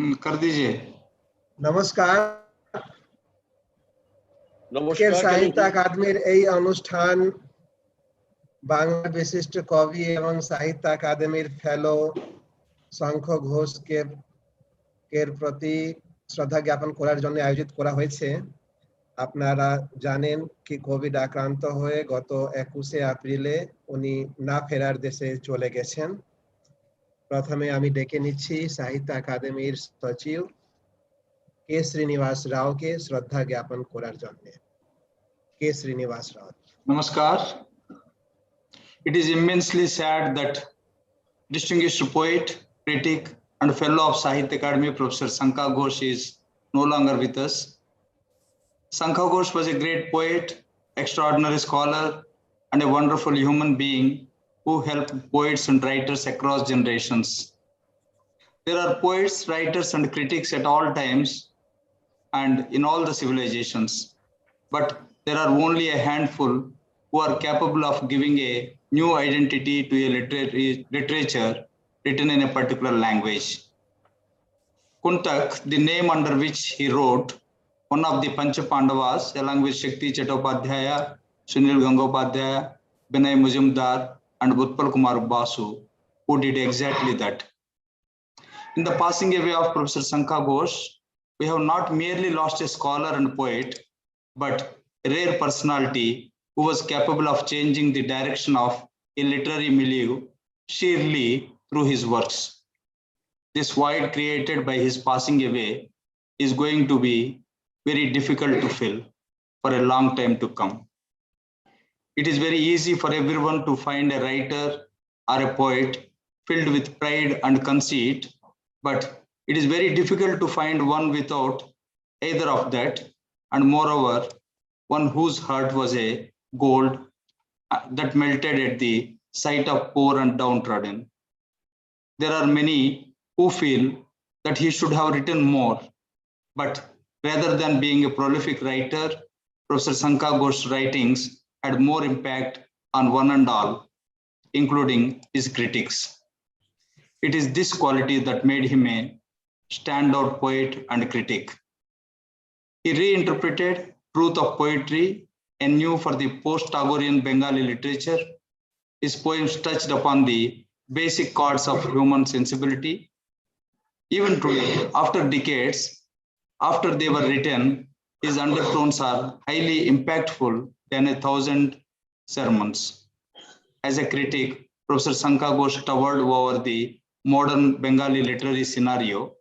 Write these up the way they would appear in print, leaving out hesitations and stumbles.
कर दीजिए। नमस्कार। নমস্কার। সাহিত্য একাডেমির এই অনুষ্ঠান বাংলা বিশিষ্ট কবি এবং সাহিত্য একাডেমির ফেলো শঙ্খ ঘোষকে প্রতি শ্রদ্ধা জ্ঞাপন করার জন্য আয়োজিত করা হয়েছে। আপনারা জানেন কি কোভিড আক্রান্ত হয়ে গত 21শে এপ্রিলে উনি না ফেরার দেশে চলে গেছেন। প্রথমে আমি ডেকে নিচ্ছি সাহিত্য একাডেমির সচিব কে শ্রীনিবাস রাওকে শ্রদ্ধা জ্ঞাপন করার জন্য। কে শ্রীনিবাস রাও। Namaskar. It is immensely sad that distinguished poet, critic, and fellow of Sahitya Akademi, Professor Sankha Ghosh, is no longer with us. Sankha Ghosh was a great poet, extraordinary scholar, and a wonderful human being who helped poets and writers across generations. There are poets, writers, and critics at all times and in all the civilizations, but there are only a handful who are capable of giving a new identity to a literature written in a particular language. Kuntak, the name under which he wrote, one of the Pancha Pandavas, along with Shakti Chattopadhyaya, Sunil Gangopadhyaya, Binay Mujumdar, and Utpal Kumar Basu, who did exactly that. In the passing away of Professor Sankha Ghosh, we have not merely lost a scholar and poet, but a rare personality who was capable of changing the direction of a literary milieu sheerly through his works. This void created by his passing away is going to be very difficult to fill for a long time to come. It is very easy for everyone to find a writer or a poet filled with pride and conceit, but it is very difficult to find one without either of that, and moreover, one whose heart was a gold that melted at the sight of poor and downtrodden. There are many who feel that he should have written more, but rather than being a prolific writer, Professor Sankha Ghosh's writings had more impact on one and all, including his critics. It is this quality that made him a standout poet and critic. He reinterpreted truth of poetry anew for the post-Tagorian Bengali literature. His poems touched upon the basic chords of human sensibility. Even today, after decades, after they were written, his undertones are highly impactful than 1,000 sermons. As a critic, Professor Sankha Ghosh towered over the modern Bengali literary scenario.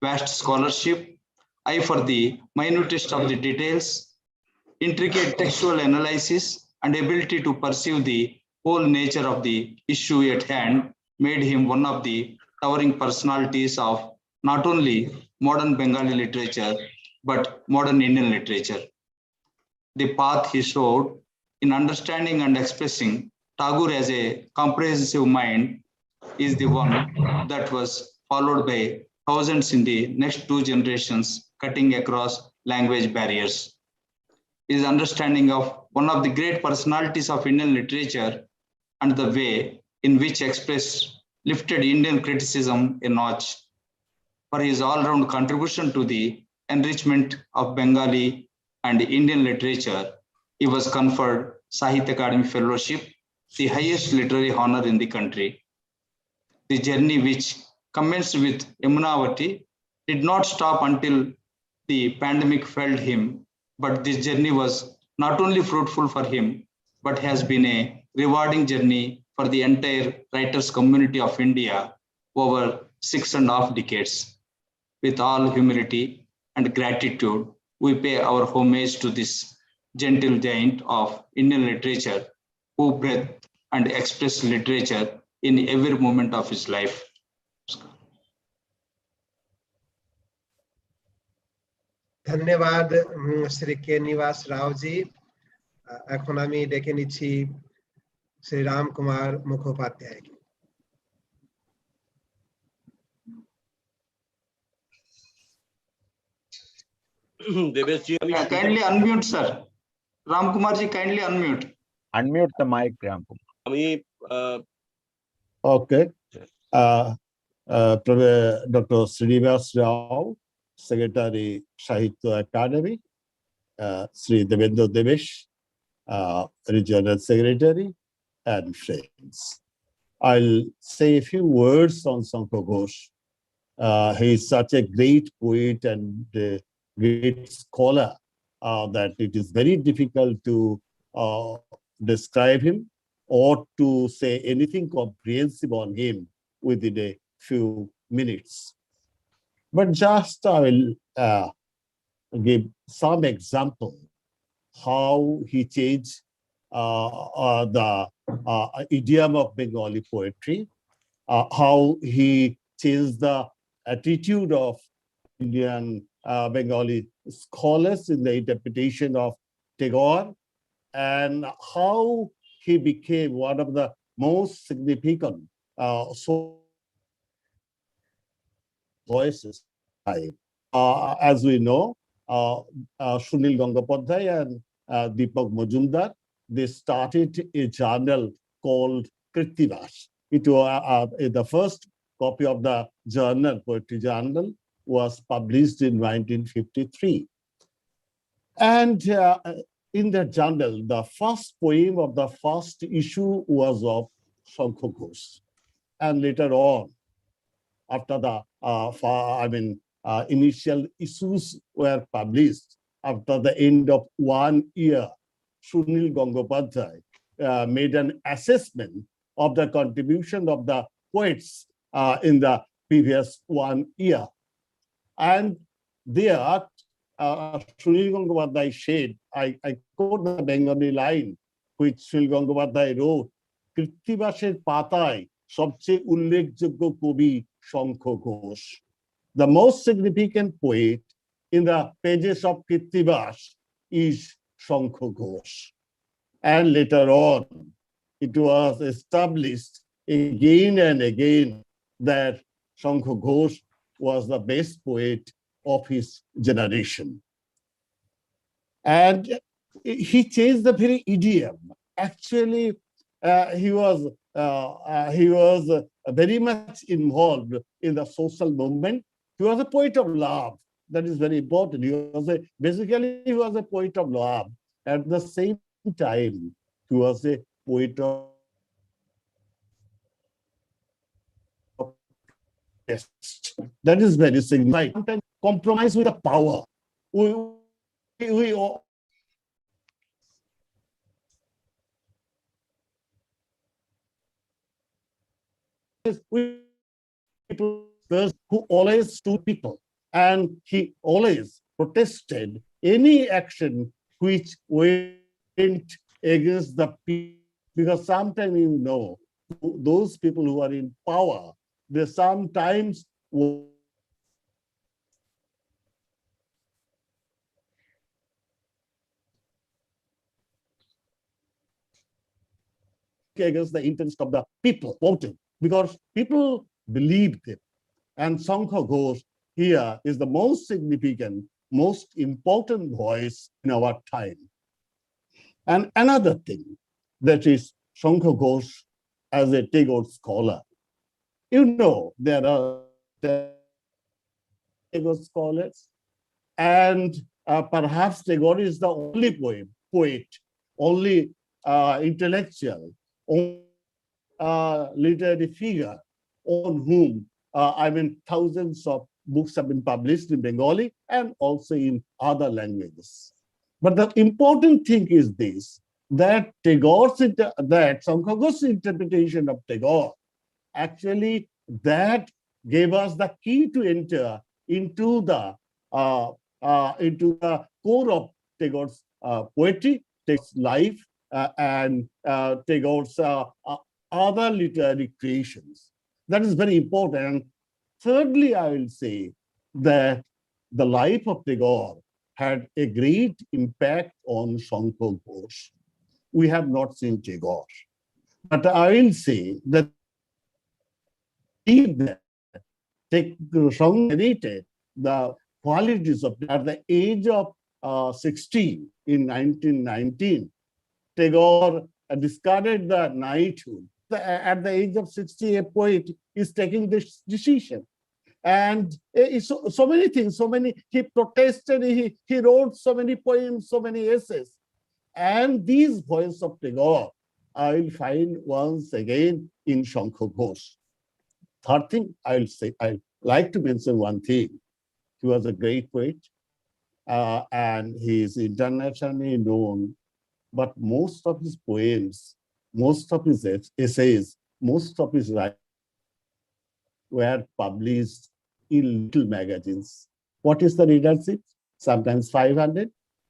Vast scholarship, eye for the minutest of the details, intricate textual analysis, and ability to perceive the whole nature of the issue at hand made him one of the towering personalities of not only modern Bengali literature, but modern Indian literature. The path he showed in understanding and expressing Tagore as a comprehensive mind is the one that was followed by thousands in the next two generations, cutting across language barriers. His understanding of one of the great personalities of Indian literature and the way in which expressed lifted Indian criticism a notch. For his all-round contribution to the enrichment of Bengali and Indian literature, he was conferred Sahitya Akademi Fellowship, the highest literary honor in the country. The journey, which commenced with Yamunavati, did not stop until the pandemic felled him, but this journey was not only fruitful for him, but has been a rewarding journey for the entire writers community of India over 6.5 decades. With all humility and gratitude, we pay our homage to this gentle giant of Indian literature who breathed and expressed literature in every moment of his life. ধন্যবাদ শ্রী কে নিবাস রাওজি। এখন আমি ডেকে নিচ্ছি শ্রী রাম কুমার মুখোপাধ্যায়কে। দেবেশজি, আমি kindly unmute, sir. Ram Kumar ji, kindly unmute. Unmute the mic, Ram Kumar. আমি Okay. Dr. Srinivas Rao, Secretary, Sahitya Akademi, Sri Devendra Devesh, Regional Secretary, and friends. I'll say a few words on Sankha Ghosh. He is such a great poet and great scholar that it is very difficult to describe him or to say anything comprehensive on him within a few minutes. But just I will give some example how he changed the idiom of Bengali poetry, how he changed the attitude of Indian Bengali scholars in the interpretation of Tagore, and how he became one of the most significant voices. As we know, Sunil Gangopadhyay and Deepak Majumdar, they started a journal called Krittivas. It was the first copy of the journal, poetry journal, was published in 1953. And in that journal, the first poem of the first issue was of Sankha Ghosh. And later on, after the initial issues were published, after the end of 1 year, Sunil Gangopadhyay made an assessment of the contribution of the poets in the previous 1 year. And there, Sunil Gangopadhyay said, I quote the Bengali line, which Sunil Gangopadhyay wrote, "Krittivasher পাতায় সবচেয়ে উল্লেখযোগ্য কবি Shankha Ghosh." The most significant poet in the pages of Krittivas is Sankha Ghosh. And later on, it was established again and again that Sankha Ghosh was the best poet of his generation. And he changed the very idiom. Actually, he was very much involved in the social movement. He was a poet of love. That is very important. Basically, he was a poet of love. At the same time, he was a poet of protest. That is very significant. Sometimes compromise with the power. We people who always stood people, and he always protested any action which went against the people, because sometimes those people who are in power, they sometimes against the interest of the people voting, because people believed him. And Sankha Ghosh here is the most significant, most important voice in our time. And another thing, that is Sankha Ghosh as a Tagore scholar. You know, there are Tagore scholars, and perhaps Tagore is the only poet, only intellectual, only literary figure on whom thousands of books have been published in Bengali and also in other languages. But the important thing is this, that Sankha Ghosh's interpretation of Tagore, actually that gave us the key to enter into the core of Tagore's poetry, Tagore's life, and Tagore's other literary creations. That is very important. And thirdly, I will say that the life of Tagore had a great impact on Sankha Ghosh. We have not seen Tagore, but I will say that Sankha narrated the qualities of at the age of 16 in 1919. Tagore discarded the knighthood, at the age of 60, a poet is taking this decision. And so many things, he protested, he wrote so many poems, so many essays. And these voices of Tagore, I will find once again in Sankha Ghosh. Third thing, I'll say, I like to mention one thing. He was a great poet, and he is internationally known. But most of his poems, most of his essays, most of his writings were published in little magazines. What is the readership? Sometimes 500,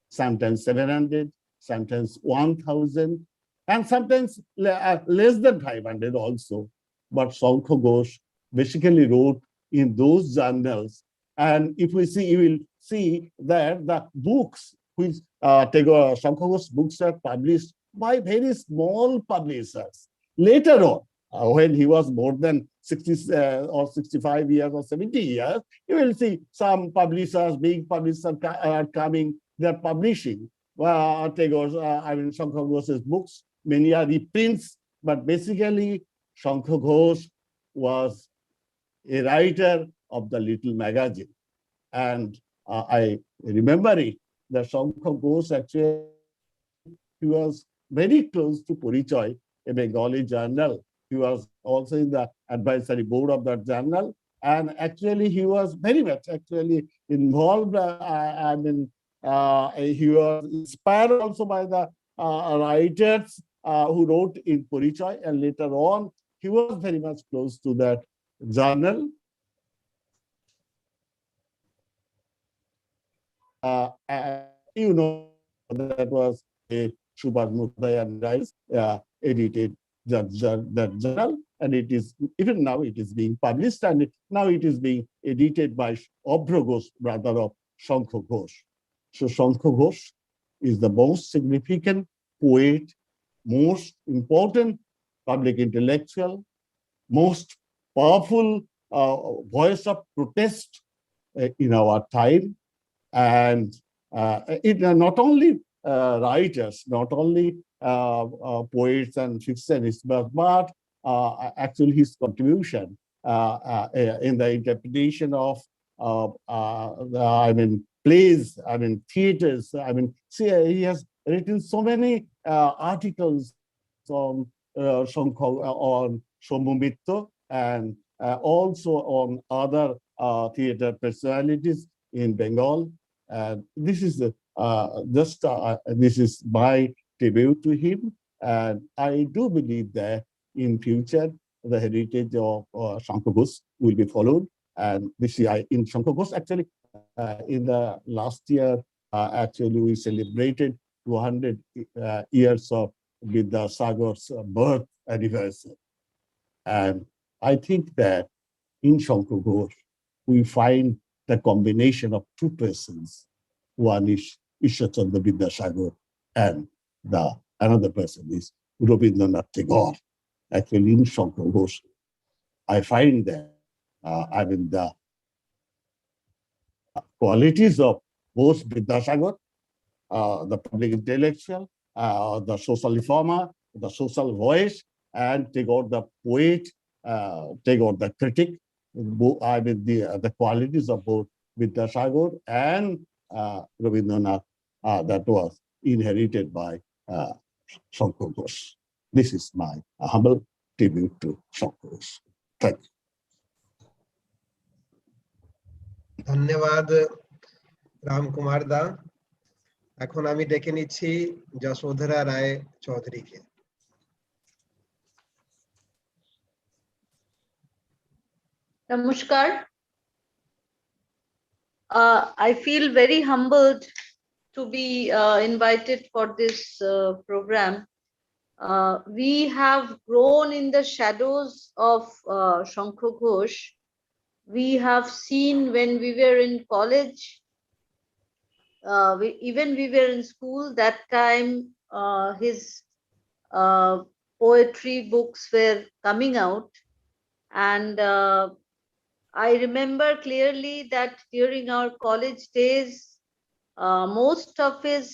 sometimes 700, sometimes 1,000, and sometimes less than 500 also. But Sankha Ghosh basically wrote in those journals. And if we see, you will see that the books which Sankha Ghosh books are published by very small publishers. Later on, when he was more than 60 or 65 years or 70 years, you will see some publishers, big publishers are coming, they're publishing Tagore's, Sankha Ghosh's books. Many are reprints, but basically Sankha Ghosh was a writer of the little magazine. And I remember it, that Sankha Ghosh actually, he was very close to Porichoy, a Bengali journal. He was also in the advisory board of that journal. And actually, he was very much actually involved. He was inspired also by the writers who wrote in Porichoy. And later on, he was very much close to that journal. You know, that was a Subhas Mukherjee and Rice edited that journal, and it is, even now it is being published, and now it is being edited by Abhra Ghosh, brother of Sankha Ghosh. So Sankha Ghosh is the most significant poet, most important public intellectual, most powerful voice of protest in our time. And not only writers, not only poets and fictionists, but actually his contribution in the interpretation of plays, theaters. See, he has written so many articles on on Shambhu Mitto, and also on other theater personalities in Bengal. This is this is my tribute to him, and I do believe that in future the heritage of Sankha Ghosh will be followed. And this year in Sankha Ghosh, actually, in the last year, actually we celebrated 200 years of Vidyasagar's birth anniversary, and I think that in Sankha Ghosh we find the combination of two persons. One is Ishwar Chandra Vidyasagar, and the another person is Rabindranath Tagore. Actually, in Sankha Ghosh, I find that the qualities of both Vidyasagar, the public intellectual, the social reformer, the social voice, and Tagore the poet, Tagore the critic. The qualities of both Vidyasagar and Rabindranath that was inherited by Sankha Ghosh. This is my humble tribute to Sankha Ghosh. Thank you. ধন্যবাদ রামকুমার দা। এখন আমি ডেকে নিচ্ছি যশোধরা রায় চৌধুরীকে। Namaskar. I feel very humbled to be invited for this program. We have grown in the shadows of Sankha Ghosh. We have seen when we were in college, even we were in school, that time his poetry books were coming out. And I remember clearly that during our college days, most of his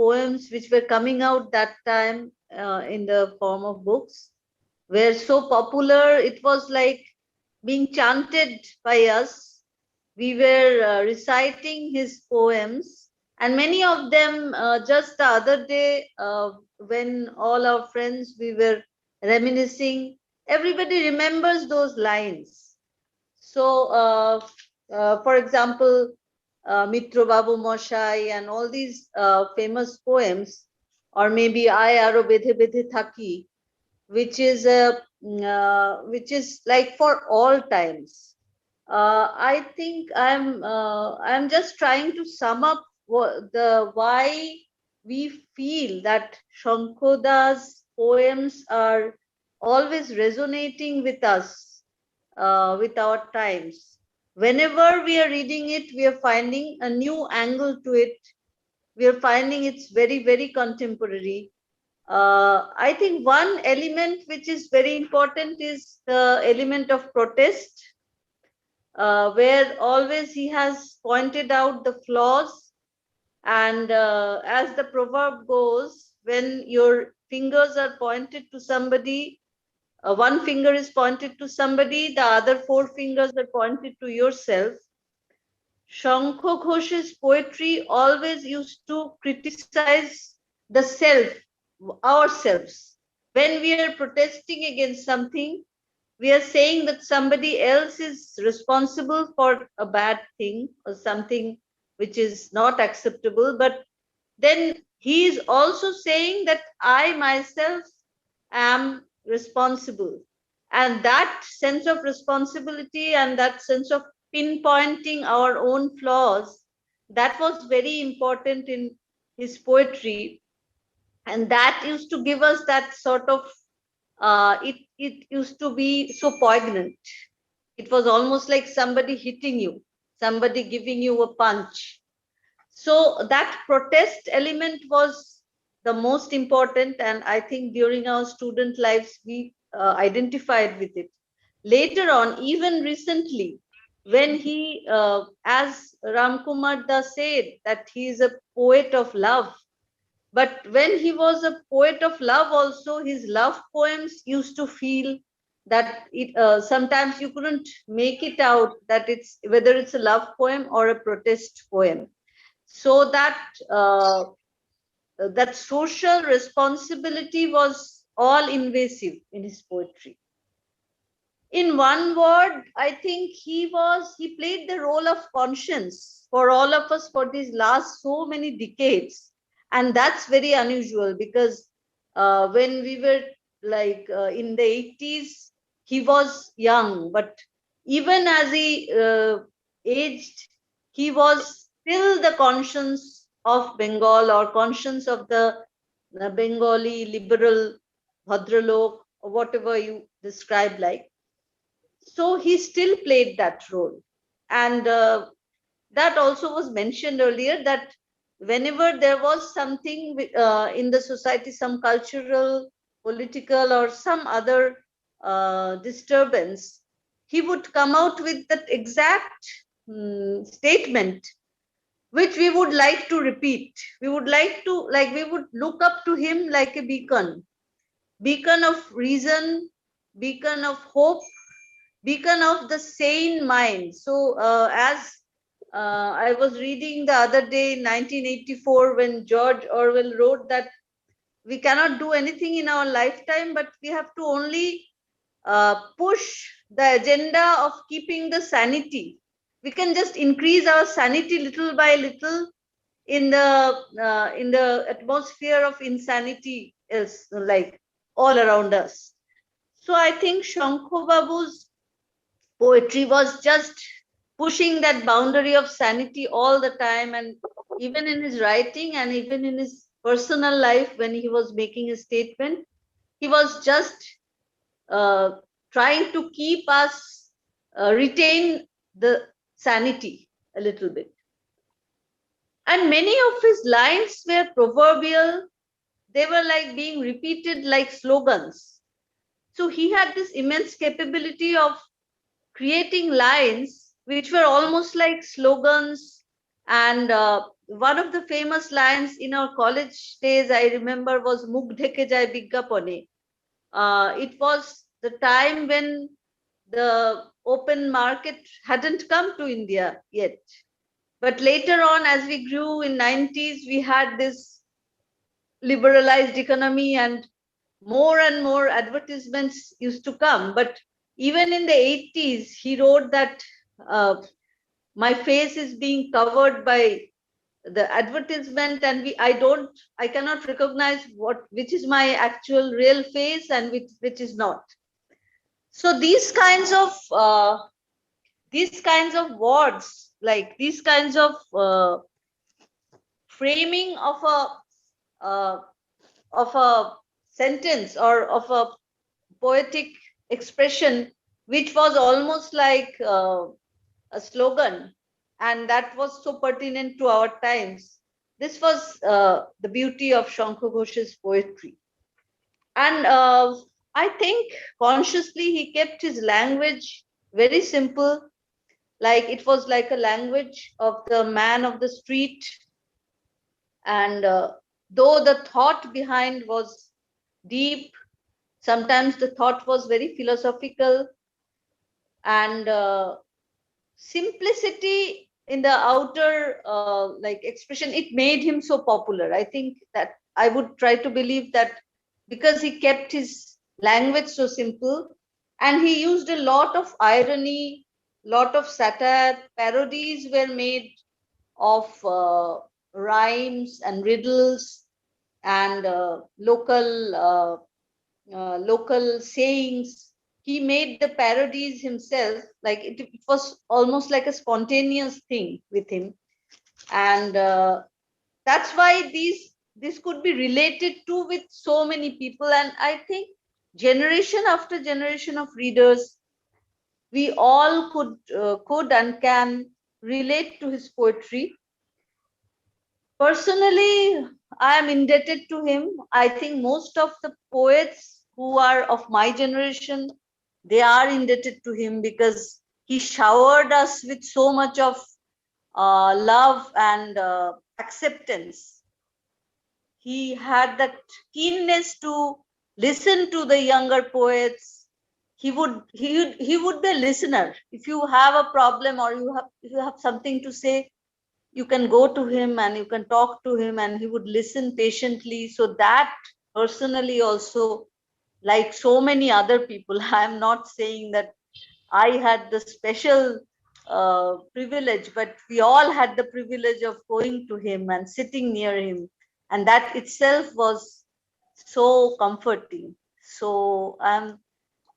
poems which were coming out that time in the form of books were so popular. It was like being chanted by us. We were reciting his poems, and many of them, just the other day, when all our friends, we were reminiscing, everybody remembers those lines. So, for example, Mitro Babu Moshai and all these famous poems, or maybe I Aro Bedhe Bedhe Thaki, which is which is like for all times. I think I'm just trying to sum up why we feel that Shankoda's poems are always resonating with us, with our times. Whenever we are reading it, we are finding a new angle to it. We are finding it's very, very contemporary. I think one element which is very important is the element of protest, where always he has pointed out the flaws. And as the proverb goes, when your fingers are pointed to somebody, one finger is pointed to somebody, the other four fingers are pointed to yourself. Sankha Ghosh's poetry always used to criticize the self, ourselves. When we are protesting against something, we are saying that somebody else is responsible for a bad thing or something which is not acceptable. But then he is also saying that I myself am responsible. And that sense of responsibility and that sense of pinpointing our own flaws, that was very important in his poetry. And that used to give us that sort of, it used to be so poignant. It was almost like somebody hitting you, somebody giving you a punch. So that protest element was the most important, and I think during our student lives we identified with it. Later on, even recently, when he, as Ram Kumar Das said, that he is a poet of love, but when he was a poet of love, also his love poems used to feel that it, sometimes you couldn't make it out that it's whether it's a love poem or a protest poem. So that that social responsibility was all invasive in his poetry. In one word, I think he played the role of conscience for all of us for these last so many decades. And that's very unusual because when we were like in the 80s, he was young, but even as he aged, he was still the conscience of Bengal or conscience of the Bengali liberal Bhadralok or whatever you describe like. So he still played that role. And that also was mentioned earlier that whenever there was something in the society, some cultural, political, or some other disturbance, he would come out with that exact statement which we would like to repeat. We would like to, like, we would look up to him like a beacon, beacon of reason, beacon of hope, beacon of the sane mind. So, as I was reading the other day in 1984, when George Orwell wrote that we cannot do anything in our lifetime, but we have to only push the agenda of keeping the sanity. We can just increase our sanity little by little in the atmosphere of insanity is like all around us. So I think Shankho Babu's poetry was just pushing that boundary of sanity all the time, and even in his writing and even in his personal life when he was making a statement, he was just trying to keep us retain the sanity a little bit. And many of his lines were proverbial. They were like being repeated like slogans. So he had this immense capability of creating lines which were almost like slogans. And one of the famous lines in our college days, I remember, was Mukh dheke jai biggapone. it was the time when the open market hadn't come to India yet. But later on, as we grew in 90s, we had this liberalized economy and more advertisements used to come. But even in the 80s, he wrote that my face is being covered by the advertisement, and I cannot recognize which is my actual real face and which is not. So these kinds of words, like these kinds of framing of a sentence or of a poetic expression, which was almost like a slogan, and that was so pertinent to our times. This was the beauty of Sankha Ghosh's poetry. And I think consciously he kept his language very simple, like it was like a language of the man of the street. And though the thought behind was deep, sometimes the thought was very philosophical, and simplicity in the outer like expression, it made him so popular. I think that I would try to believe that because he kept his language so simple, and he used a lot of irony, lot of satire. Parodies were made of rhymes and riddles and local sayings. He made the parodies himself, like it was almost like a spontaneous thing with him. And that's why this could be related to with so many people. And I think generation after generation of readers, we all could and can relate to his poetry. Personally, I am indebted to him. I think most of the poets who are of my generation, they are indebted to him, because he showered us with so much of love and acceptance. He had that keenness to listen to the younger poets. He would be a listener. If you have a problem or if you have something to say, you can go to him and you can talk to him, and he would listen patiently. So that personally also, like so many other people, I am not saying that I had the special privilege, but we all had the privilege of going to him and sitting near him, and that itself was so comforting. So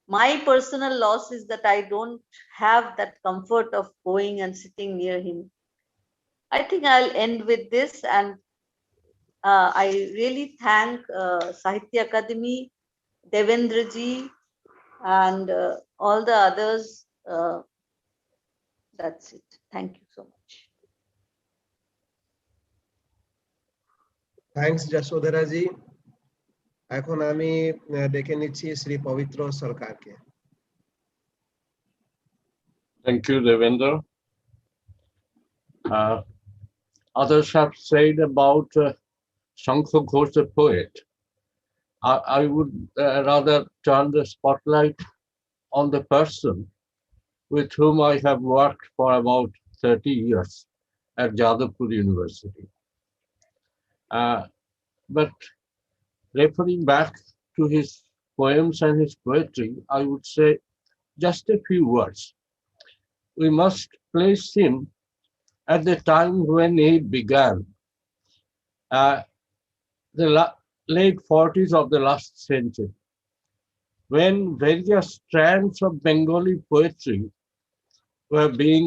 my personal loss is that I don't have that comfort of going and sitting near him. I think I'll end with this, and I really thank Sahitya Akademi, Devendra ji, and all the others. That's it. Thank you so much. Thanks Yashodhara ji. এখন আমি ডেকে নিচ্ছি শ্রী পবিত্র সরকারকে। Thank you, Devendra. Others have said about Sankha Ghosh, the poet. I would rather turn the spotlight on the person with whom I have worked for about 30 years at Jadavpur University. But referring back to his poems and his poetry, I would say just a few words. We must place him at the time when he began, the late 40s of the last century, when various strands of Bengali poetry were being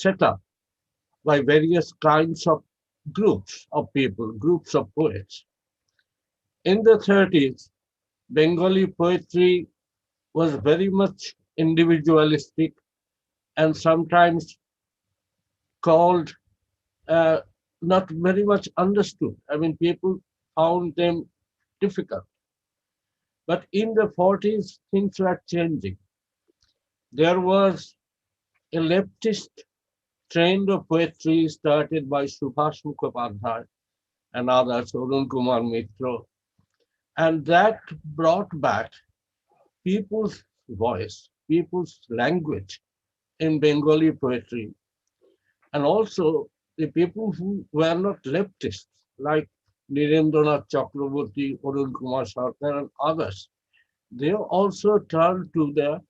set up by various kinds of groups of people, groups of poets. In the 30s, Bengali poetry was very much individualistic and sometimes called not very much understood. I mean, people found them difficult. But in the 40s, things were changing. There was a leftist trend of poetry started by Subhash Mukhopadhyay and others, Arun Kumar Mitra, and that brought back people's voice, people's language in Bengali poetry, and also the people who were not leftists, like Nirendranath Chakraborty, Arun Kumar Sarkar, and others. They also turned to the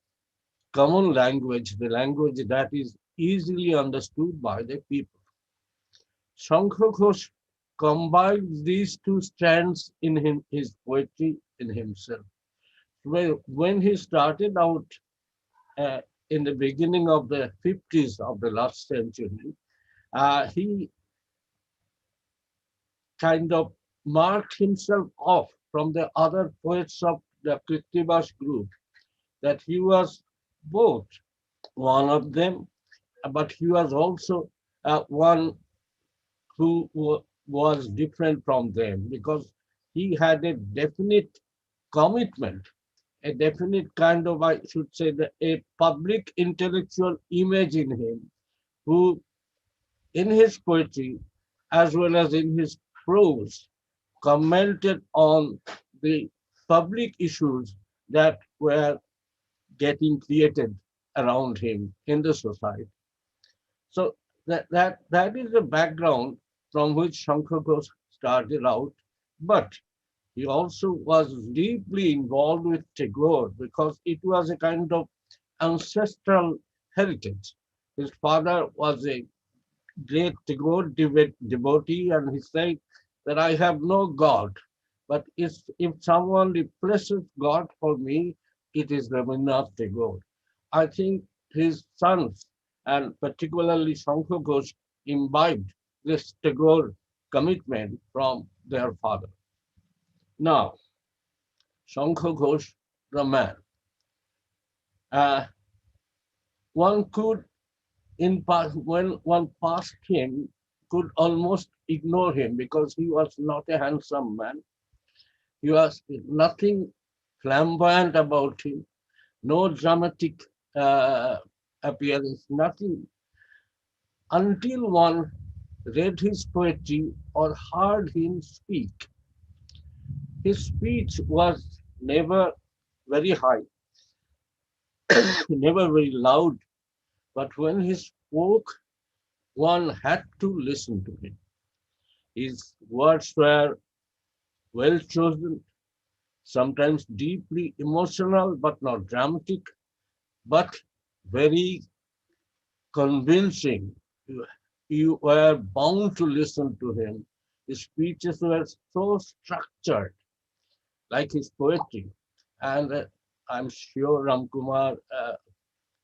common language, the language that is easily understood by the people. Sankha Ghosh combines these two strands in his poetry in himself. When he started out uh, in the beginning of the 50s of the last century, he kind of marked himself off from the other poets of the Krittivas group, that he was both one of them, but he was also one who was different from them because he had a definite commitment, a definite kind of, I should say, a public intellectual image in him, who in his poetry as well as in his prose commented on the public issues that were getting created around him in the society. So that is the background from which Sankha Ghosh started out. But he also was deeply involved with Tagore because it was a kind of ancestral heritage. His father was a great Tagore devotee, and he said that I have no God, but if someone replaces God for me, it is Rabindranath Tagore. I think his sons, and particularly Sankha Ghosh, imbibed this Tagore commitment from their father. Now, Sankha Ghosh, the man, uh, one could, when one passed him, could almost ignore him because he was not a handsome man. He was nothing flamboyant about him, no dramatic uh, appearance, nothing, until one read his poetry or heard him speak. His speech was never very high, never very loud, but when he spoke, one had to listen to him. His words were well chosen, sometimes deeply emotional, but not dramatic, but very convincing. You were bound to listen to him. His speeches were so structured, like his poetry. And I'm sure Ramkumar,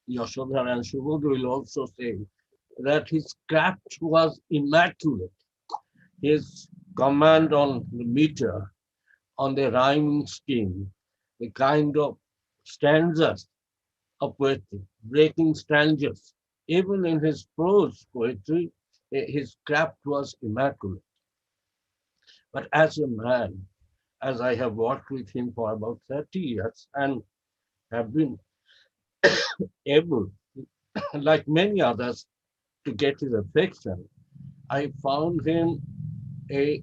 Yashodhara, and Subodh will also say that his craft was immaculate. His command on the meter, on the rhyming scheme, the kind of stanzas of poetry, breaking stanzas. Even in his prose poetry, his craft was immaculate. But as a man, as I have worked with him for about 30 years and have been able, like many others, to get his affection, I found him a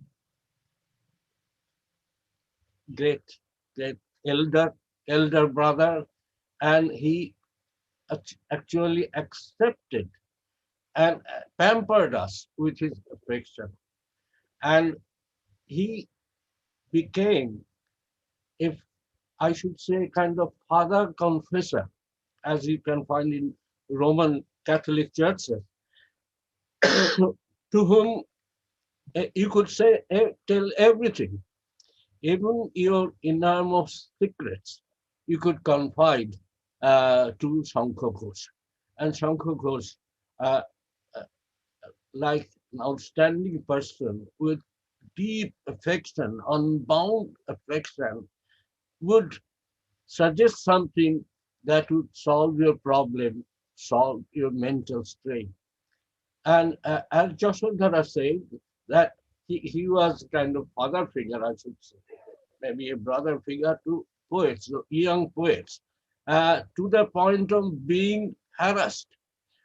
great, great elder brother, and he actually accepted and pampered us with his affection. And he became, if I should say, kind of father confessor, as you can find in Roman Catholic churches, to whom you could say, tell everything, even your innermost secrets, you could confide to Sankha Ghosh. And Sankha Ghosh, uh, uh, like an outstanding person with deep affection, unbound affection, would suggest something that would solve your problem, solve your mental strain. And as Jashodhara said, that he was kind of father figure, I should say, maybe a brother figure to poets, young poets, to the point of being harassed.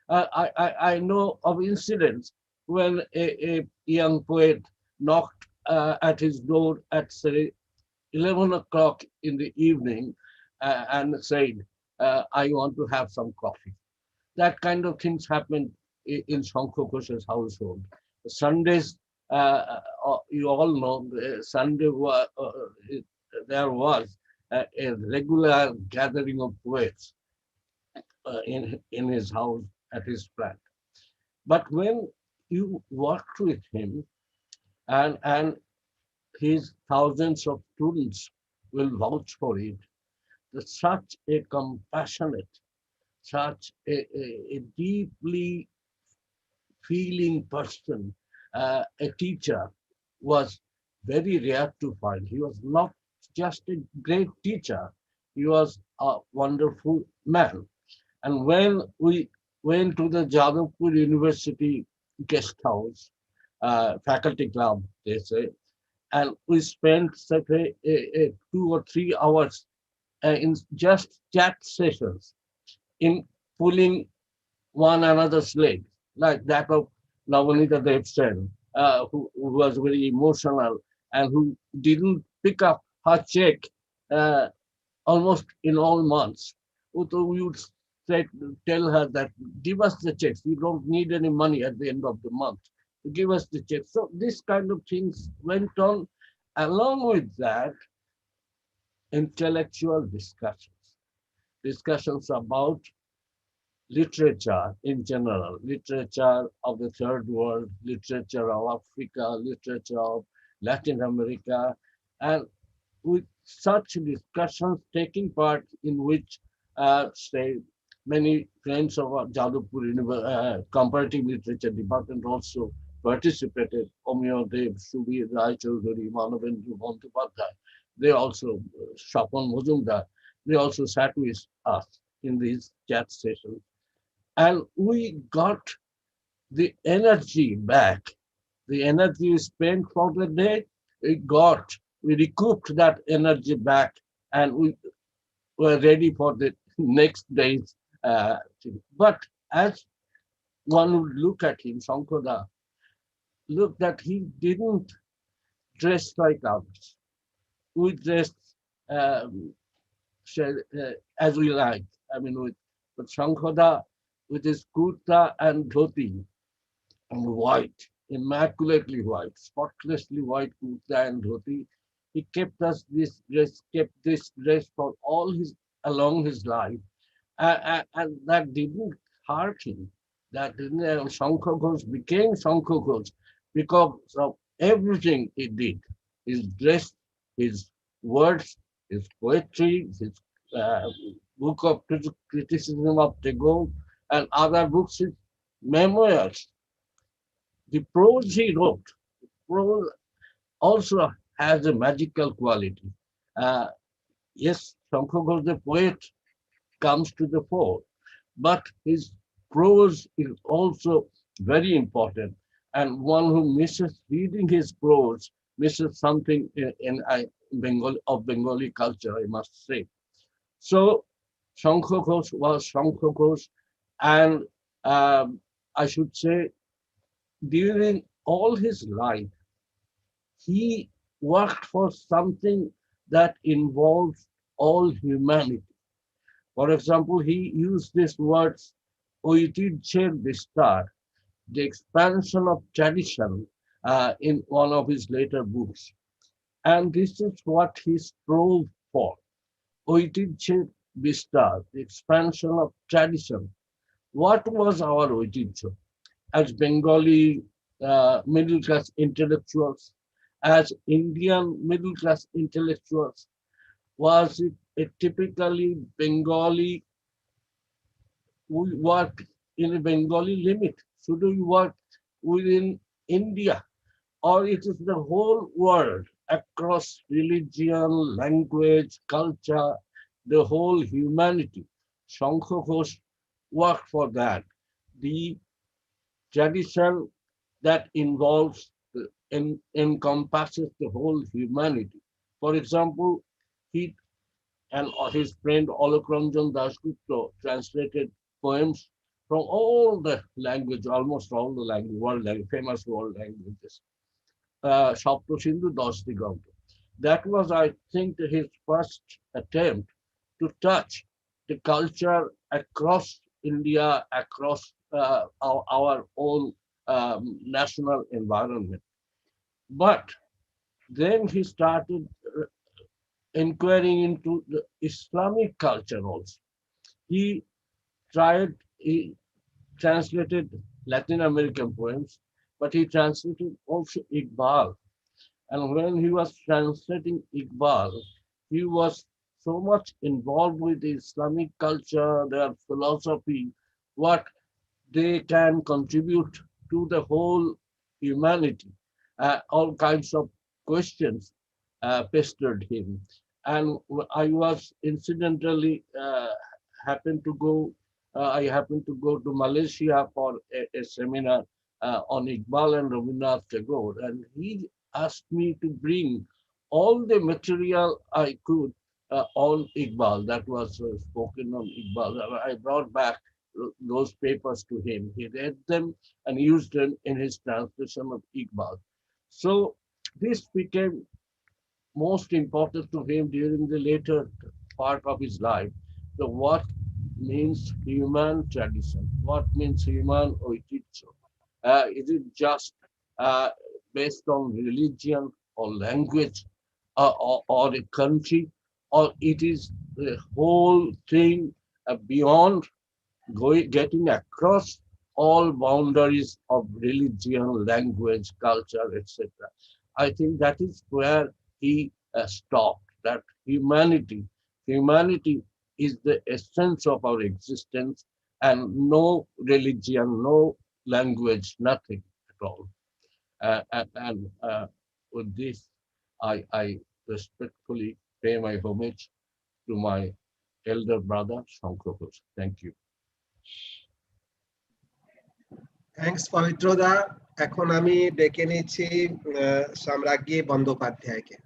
I know of incidents when a young poet knocked at his door at say 11 o'clock in the evening and said, I want to have some coffee. That kind of things happened in Sankha Ghosh's household. Sundays, you all know, Sunday there was a regular gathering of poets in his house at his flat. But when you worked with him, and his thousands of students will vouch for it, such a compassionate, such a deeply feeling person, a teacher, was very rare to find. He was not just a great teacher, he was a wonderful man. And when we went to the Jadavpur University guest house, faculty club, they say, and we spent such a 2 or 3 hours in just chat sessions in pulling one another's leg, like that of Navanita Devsen, who was very emotional and who didn't pick up her check uh, almost in all months. So we would say, tell her that give us the checks. You don't need any money at the end of the month. Give us the checks. So this kind of things went on. Along with that, intellectual discussions about literature in general, literature of the third world, literature of Africa, literature of Latin America, and with such discussions taking part in which, say, many friends of our Jadavpur Comparative Literature Department also participated. Omiyo Dev, Subi Rai Chaudhary, Manavendra Bandyopadhyay, they also, Shapon Mujumdar, they also sat with us in these chat sessions. And we got the energy back, the energy we spent for the day, we recouped that energy back, and we were ready for the next day's thing. But as one would look at him, Sankoda, look that he didn't dress like others. We dressed um, as we like. I mean, but Sankoda with his kurta and dhoti, and white, immaculately white, spotlessly white kurta and dhoti. He kept this dress for all his along his life, and that didn't hurt him. That didn't. Sankha Ghosh became Sankha Ghosh because of everything he did. His dress, his words, his poetry, his uh, book of criticism of Tagore, and other books, his memoirs, the prose he wrote, prose also has a magical quality. Uh, yes, Sankha Ghosh, the poet, comes to the fore, but his prose is also very important. And one who misses reading his prose misses something of Bengali culture, I must say. So Sankha Ghosh was Sankha Ghosh, and I should say during all his life, he worked for something that involves all humanity. For example, he used these words, Oitijher Bistar, the expansion of tradition, in one of his later books. And this is what he strove for. Oitijher Bistar, the expansion of tradition. What was our Oitijher? As Bengali middle class intellectuals, as Indian middle class intellectuals, was it a typically Bengali, we work in a Bengali limit? Should we work within India? Or it is the whole world across religion, language, culture, the whole humanity? Sankha Ghosh worked for that. The tradition that involves, encompasses the whole humanity. For example, he and his friend Alokranjan Dasgupta translated poems from all the language, almost all the language, world language, famous world languages. Sapto Sindhu Das Diganta. That was, I think, his first attempt to touch the culture across India, across our own national environment. But then he started inquiring into the Islamic culture also. He he translated Latin American poems, but he translated also Iqbal. And when he was translating Iqbal, he was so much involved with the Islamic culture, their philosophy, what they can contribute to the whole humanity. All kinds of questions pestered him. And I was incidentally I happened to go to Malaysia for a seminar on Iqbal and Rabindranath Tagore, and he asked me to bring all the material I could on Iqbal that was spoken on Iqbal. I brought back those papers to him. He read them and used them in his translation of Iqbal. So this became most important to him during the later part of his life. The what means human tradition? What means human ঐতিহ্য? Is it just based on religion or language or a country, or it is the whole thing beyond getting across all boundaries of religion, language, culture, etc. I think that is where he stopped. That humanity is the essence of our existence, and no religion, no language, nothing at all. And with this, I respectfully pay my homage to my elder brother, Sankha Ghosh. Thank you. Thanks পবিত্রদা। এখন আমি ডেকে নিচ্ছি সম্রাজ্ঞী বন্দ্যোপাধ্যায়কে।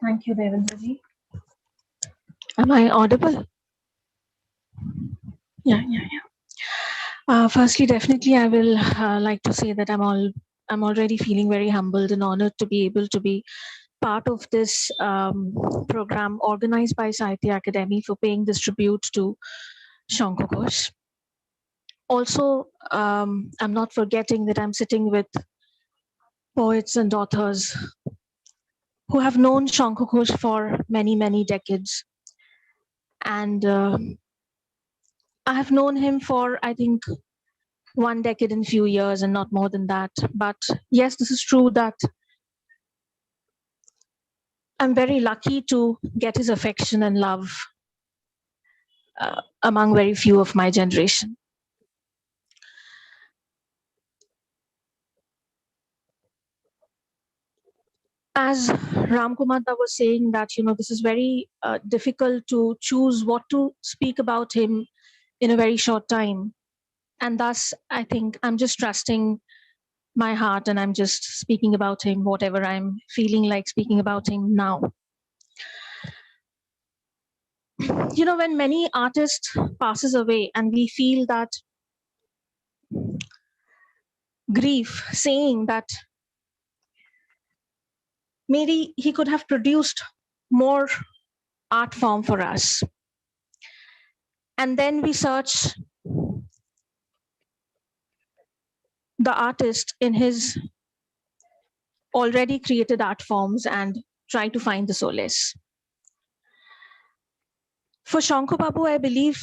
Thank you, Devendraji. Am I audible? Yeah. Firstly, definitely, I will like to say that I'm already feeling very humbled and honored to be able to be part of this program organized by Sahitya Akademi for paying this tribute to Sankha Ghosh. Also, I'm not forgetting that I'm sitting with poets and authors who have known Sankha Ghosh for many, many decades. And I have known him for, I think, 1 decade and few years and not more than that. But yes, this is true that I'm very lucky to get his affection and love among very few of my generation. As Ram Kumar was saying that, this is very difficult to choose what to speak about him in a very short time. And thus, I think I'm just trusting my heart and I'm just speaking about him, whatever I'm feeling like speaking about him now. When many artists passes away and we feel that grief, saying that maybe he could have produced more art form for us. And then we search the artist in his already created art forms and try to find the solace. For Sankha Babu, I believe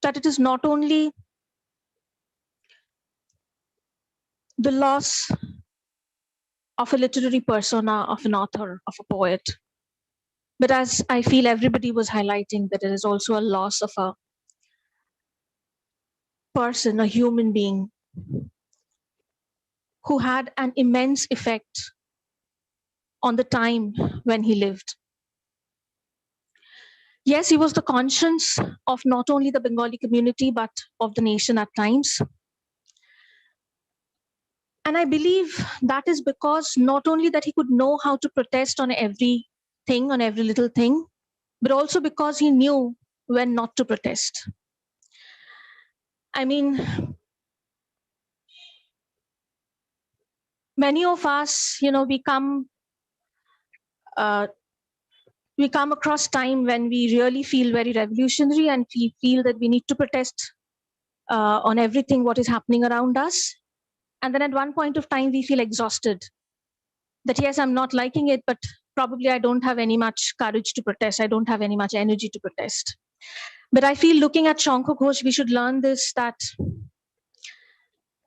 that it is not only the loss of a literary persona, of an author, of a poet, but as I feel everybody was highlighting, that it is also a loss of a person, a human being, who had an immense effect on the time when he lived. Yes, he was the conscience of not only the Bengali community, but of the nation at times. And I believe that is because not only that he could know how to protest on everything, on every little thing, but also because he knew when not to protest. I mean, many of us, we come across time when we really feel very revolutionary and we feel that we need to protest on everything what is happening around us. And then at one point of time, we feel exhausted. That yes, I'm not liking it, but probably I don't have any much courage to protest. I don't have any much energy to protest. But I feel looking at Sankha Ghosh, we should learn this, that,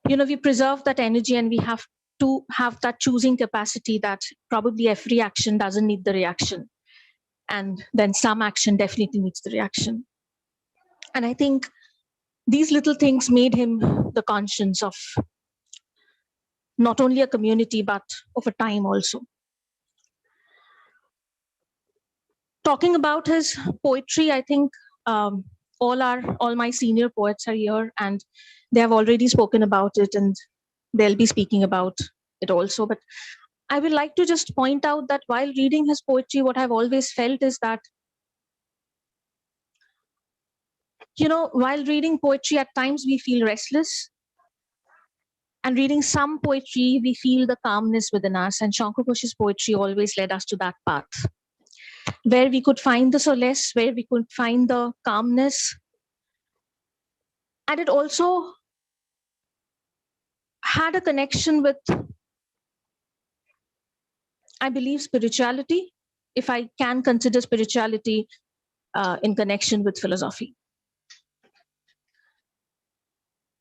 we preserve that energy and we have to have that choosing capacity that probably every action doesn't need the reaction. And then some action definitely needs the reaction. And I think these little things made him the conscience of not only a community, but of a time also. Talking about his poetry, I think all my senior poets are here and they have already spoken about it and they'll be speaking about it also. But I would like to just point out that while reading his poetry, what I've always felt is that, while reading poetry, at times we feel restless. And reading some poetry, we feel the calmness within us. And Sankha Ghosh's poetry always led us to that path, where we could find the solace, where we could find the calmness. And it also had a connection with, I believe, spirituality, if I can consider spirituality in connection with philosophy.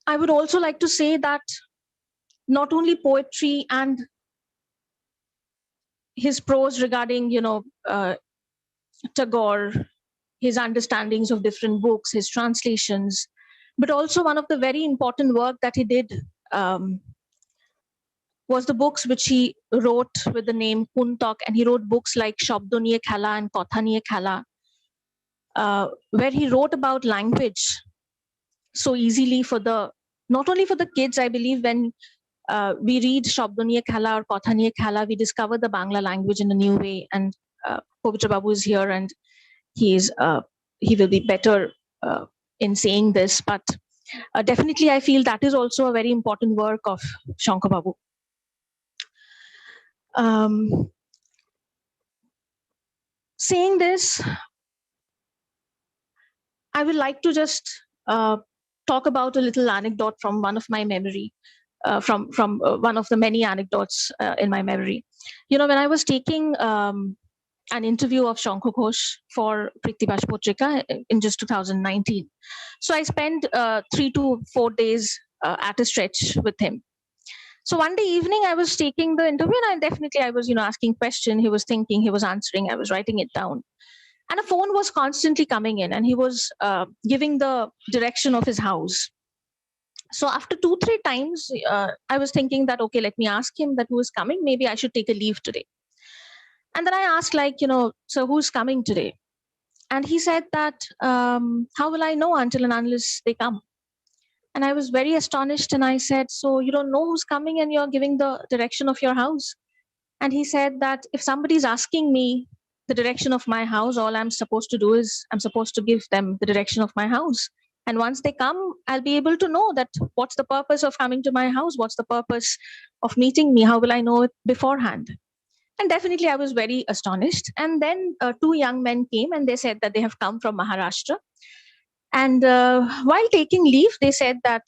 I would also like to say that not only poetry and his prose regarding, Tagore, his understandings of different books, his translations, but also one of the very important work that he did was the books which he wrote with the name Kuntak, and he wrote books like Shabdo Niye Khela and Kotha Niye Khela, where he wrote about language so easily not only for the kids. I believe when we read Shabdo Niye Khela or Kotha Niye Khela, we discover the Bangla language in a new way. And Pavitra Babu is here and he will be better in saying this. But definitely I feel that is also a very important work of Sankha Babu. Saying this, I would like to just talk about a little anecdote from one of my memory, from one of the many anecdotes in my memory. When I was taking an interview of Sankha Ghosh for Prithibash Potrika in just 2019. So I spent 3 to 4 days at a stretch with him. So one day evening, I was taking the interview and I was, asking questions. He was thinking, he was answering, I was writing it down. And a phone was constantly coming in and he was giving the direction of his house. So after 2-3 times, I was thinking that, okay, let me ask him that who is coming. Maybe I should take a leave today. And then I asked, so who's coming today? And he said that, how will I know until and unless they come? And I was very astonished. And I said, so you don't know who's coming and you're giving the direction of your house? And he said that if somebody's asking me the direction of my house, all I'm supposed to do is I'm supposed to give them the direction of my house. And once they come, I'll be able to know that what's the purpose of coming to my house? What's the purpose of meeting me? How will I know it beforehand? And definitely I was very astonished. And then 2 young men came and they said that they have come from Maharashtra. And while taking leave, they said that,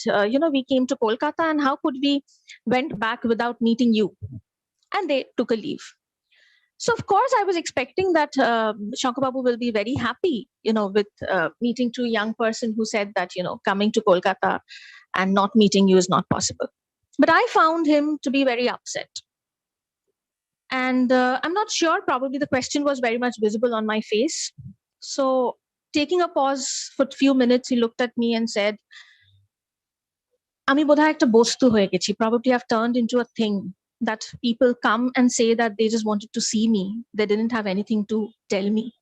we came to Kolkata and how could we went back without meeting you? And they took a leave. So of course, I was expecting that Sankha Babu will be very happy, with meeting 2 young person who said that, coming to Kolkata and not meeting you is not possible. But I found him to be very upset. And I'm not sure, probably the question was very much visible on my face. So taking a pause for a few minutes, he looked at me and said, Ami bodhoy ekta bostu hoye gechi. Probably I've turned into a thing that people come and say that they just wanted to see me. They didn't have anything to tell me.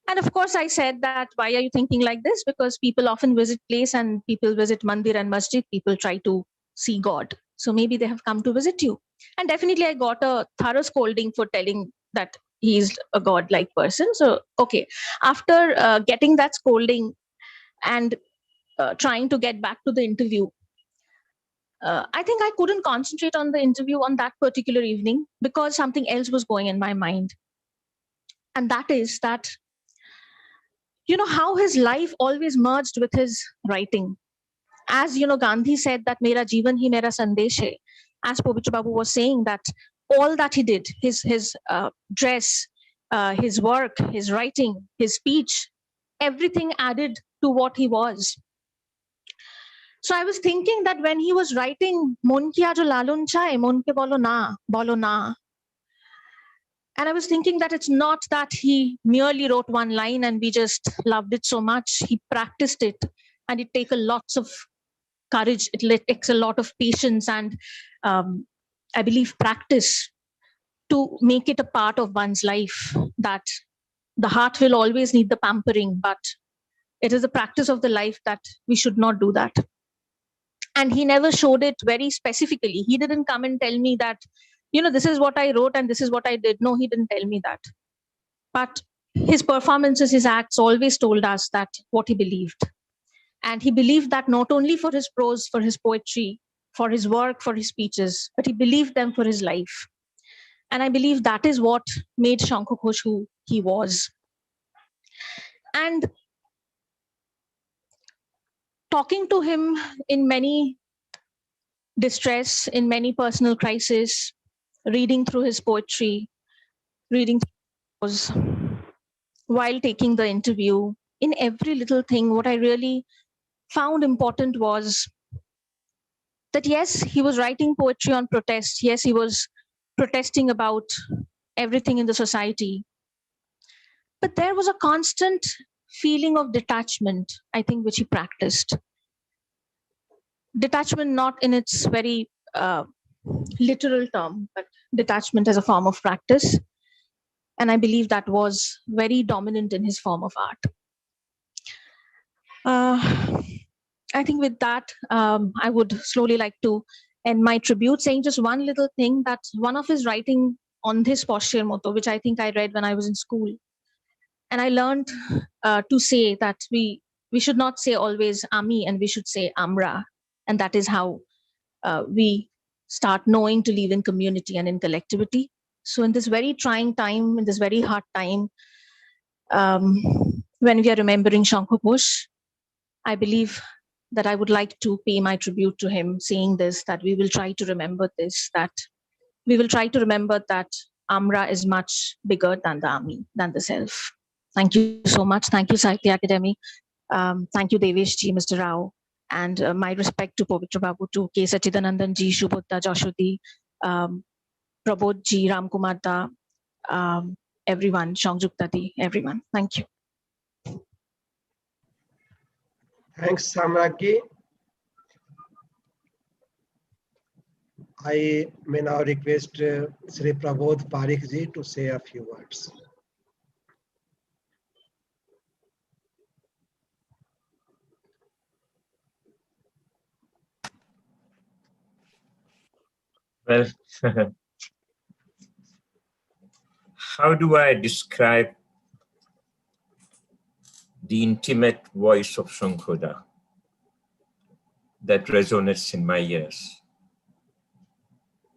And of course, I said that, why are you thinking like this? Because people often visit place and people visit mandir and masjid. People try to see God. So maybe they have come to visit you. And definitely I got a thorough scolding for telling that he's a God-like person. So, okay, after getting that scolding and trying to get back to the interview, I think I couldn't concentrate on the interview on that particular evening because something else was going in my mind. And that is that, you know, how his life always merged with his writing. As you know, Gandhi said that Mera Jeevan hi mera sandesh hai. As Pavitra Babu was saying, that all that he did, his dress, his work, his writing, his speech, everything added to what he was. So I was thinking that when he was writing Mon ki aajo lalun chai, mon ke bolo na. And I was thinking that it's not that he merely wrote one line and we just loved it so much. He practiced it, and it takes lots of courage. It takes a lot of patience and I believe practice to make it a part of one's life. That the heart will always need the pampering, but it is a practice of the life that we should not do that. And he never showed it very specifically. He didn't come and tell me that, you know, this is what I wrote and this is what I did. No, he didn't tell me that. But his performances, his acts always told us that what he believed. And he believed that not only for his prose, for his poetry, for his work, for his speeches, but he believed them for his life. And I believe that is what made Sankha Ghosh who he was. And talking to him in many distress, in many personal crises, reading through his poetry, reading through his prose, while taking the interview, in every little thing, what I really found important was that yes, he was writing poetry on protest. Yes, he was protesting about everything in the society. But there was a constant feeling of detachment, I think, which he practiced. Detachment not in its very literal term, but detachment as a form of practice. And I believe that was very dominant in his form of art. I think with that, I would slowly like to end my tribute, saying just one little thing, that one of his writing on this posture motto, which I think I read when I was in school. And I learned to say that we should not say always Ami, and we should say Amra. And that is how we start knowing to live in community and in collectivity. So in this very trying time, in this very hard time, when we are remembering Sankha Ghosh, I believe that I would like to pay my tribute to him, saying this, that we will try to remember this, that we will try to remember that Amra is much bigger than the Ami, than the self. Thank you so much. Thank you, Sahitya Akademi. Thank you, Devesh ji, Mr. Rao. And my respect to Pavitra Babu, to K. Sachidanandan ji, Shubhodda, Joshudi, Prabodh ji, Ramkumar da, everyone, Shangjukta di, everyone. Thank you. Thanks, Samraki. I may now request Sri Prabodh Parikh ji to say a few words. Well, how do I describe the intimate voice of Shankhoda that resonates in my ears?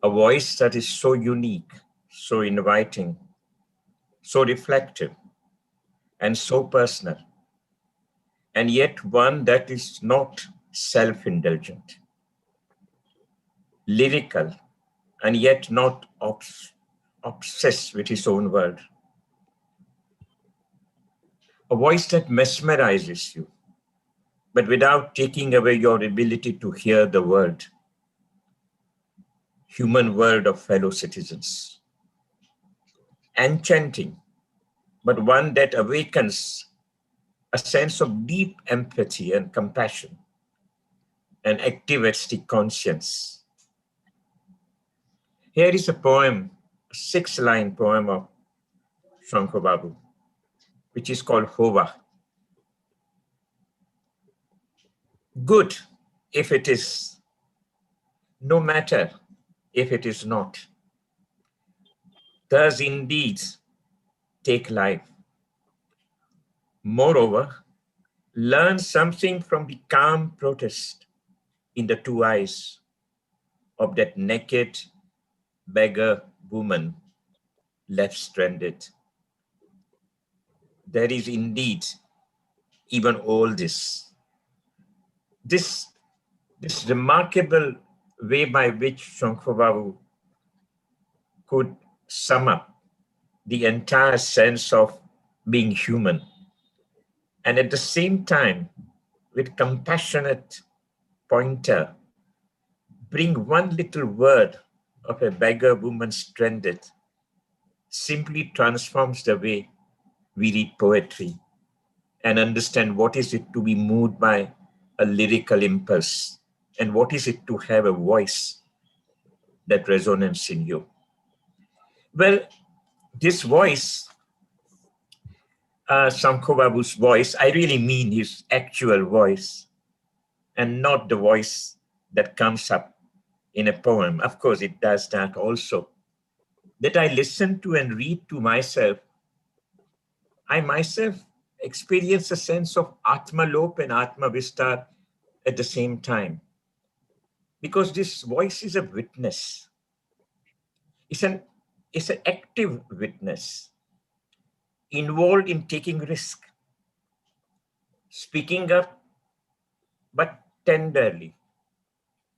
A voice that is so unique, so inviting, so reflective, and so personal, and yet one that is not self-indulgent, lyrical, and yet not obsessed with his own world. A voice that mesmerizes you, but without taking away your ability to hear the world, human world of fellow citizens. Enchanting, but one that awakens a sense of deep empathy and compassion, and activistic conscience. Here is a poem, a 6-line poem of Sankha Babu, which is called Hova. Good if it is, no matter if it is not, does indeed take life. Moreover, learn something from the calm protest in the two eyes of that naked beggar woman left stranded. There is indeed even all this remarkable way by which Shankha Babu could sum up the entire sense of being human, and at the same time, with compassionate pointer, bring one little word of a beggar woman stranded, simply transforms the way we read poetry and understand what is it to be moved by a lyrical impulse and what is it to have a voice that resonates in you. Well, this voice, Sankha Babu's voice, I really mean his actual voice and not the voice that comes up in a poem. Of course, it does that also. That I listen to and read to myself, I myself experience a sense of Atmalop and Atma Vistar at the same time. Because this voice is a witness. It's an active witness, involved in taking risk, speaking up, but tenderly,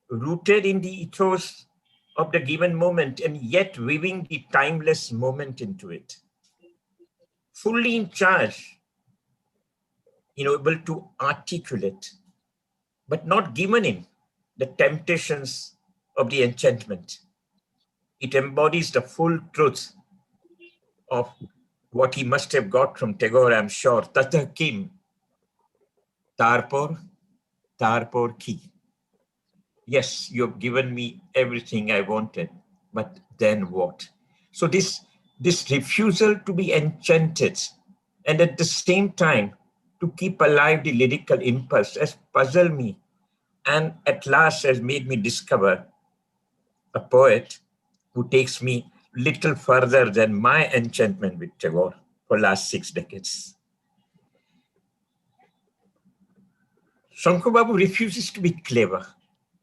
rooted in the ethos of the given moment and yet weaving the timeless moment into it. Fully in charge, able to articulate, but not given in the temptations of the enchantment. It embodies the full truth of what he must have got from Tagore, I'm sure. Tata kim, tarpor ki. Yes, you've given me everything I wanted, but then what? So this refusal to be enchanted and at the same time to keep alive the lyrical impulse has puzzled me and at last has made me discover a poet who takes me little further than my enchantment with Tagore for last 6 decades. Sankha Babu refuses to be clever.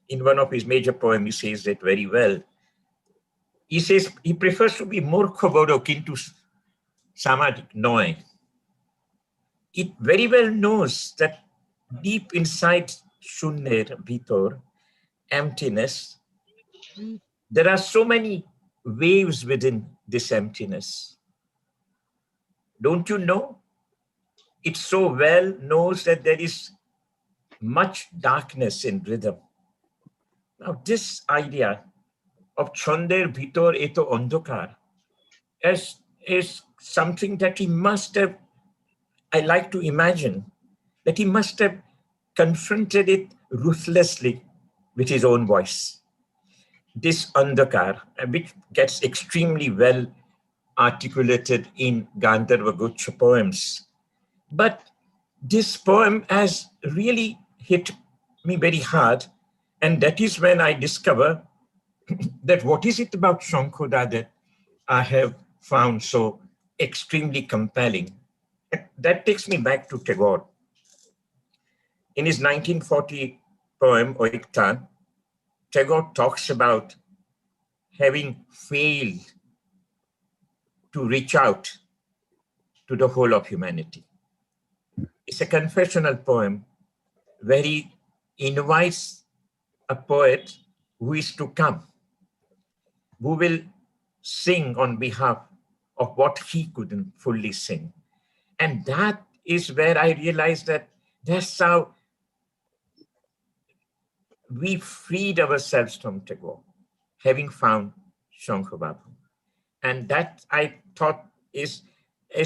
In one of his major poems, he says that very well. He says he prefers to be more kobodo kintu samadhik noy. It very well knows that deep inside shunner, vitor, emptiness, there are so many waves within this emptiness. Don't you know? It so well knows that there is much darkness in rhythm. Now, this idea of Chonder Bhitor Eto Ondokar is something that he must have, I like to imagine, that he must have confronted it ruthlessly with his own voice. This Andhakar, which gets extremely well articulated in Gandharva Gucha poems. But this poem has really hit me very hard. And that is when I discover that what is it about Shankhoda that I have found so extremely compelling. That takes me back to Tagore. In his 1940 poem, Oiktan, Tagore talks about having failed to reach out to the whole of humanity. It's a confessional poem where he invites a poet who is to come, who will sing on behalf of what he couldn't fully sing. And that is where I realized that that's how we freed ourselves from Tagore, having found Shankha Babu. And that I thought is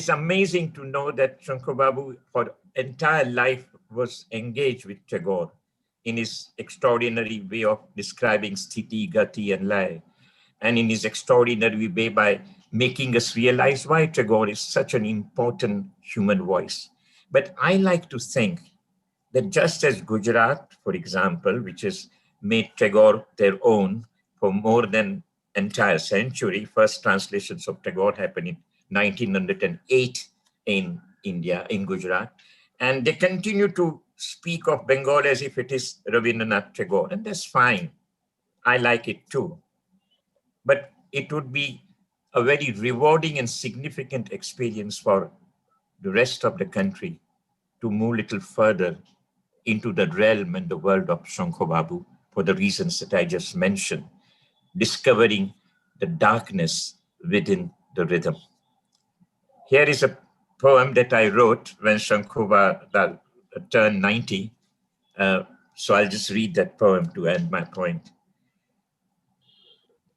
amazing to know that Shankha Babu for entire life was engaged with Tagore in his extraordinary way of describing sthiti, gati, and lay, and in his extraordinary way by making us realize why Tagore is such an important human voice. But I like to think that just as Gujarat, for example, which has made Tagore their own for more than entire century, first translations of Tagore happened in 1908 in India, in Gujarat, and they continue to speak of Bengal as if it is Rabindranath Tagore, and that's fine. I like it too. But it would be a very rewarding and significant experience for the rest of the country to move a little further into the realm and the world of Shankha Babu for the reasons that I just mentioned, discovering the darkness within the rhythm. Here is a poem that I wrote when Shankha Babu turned 90. So I'll just read that poem to end my point.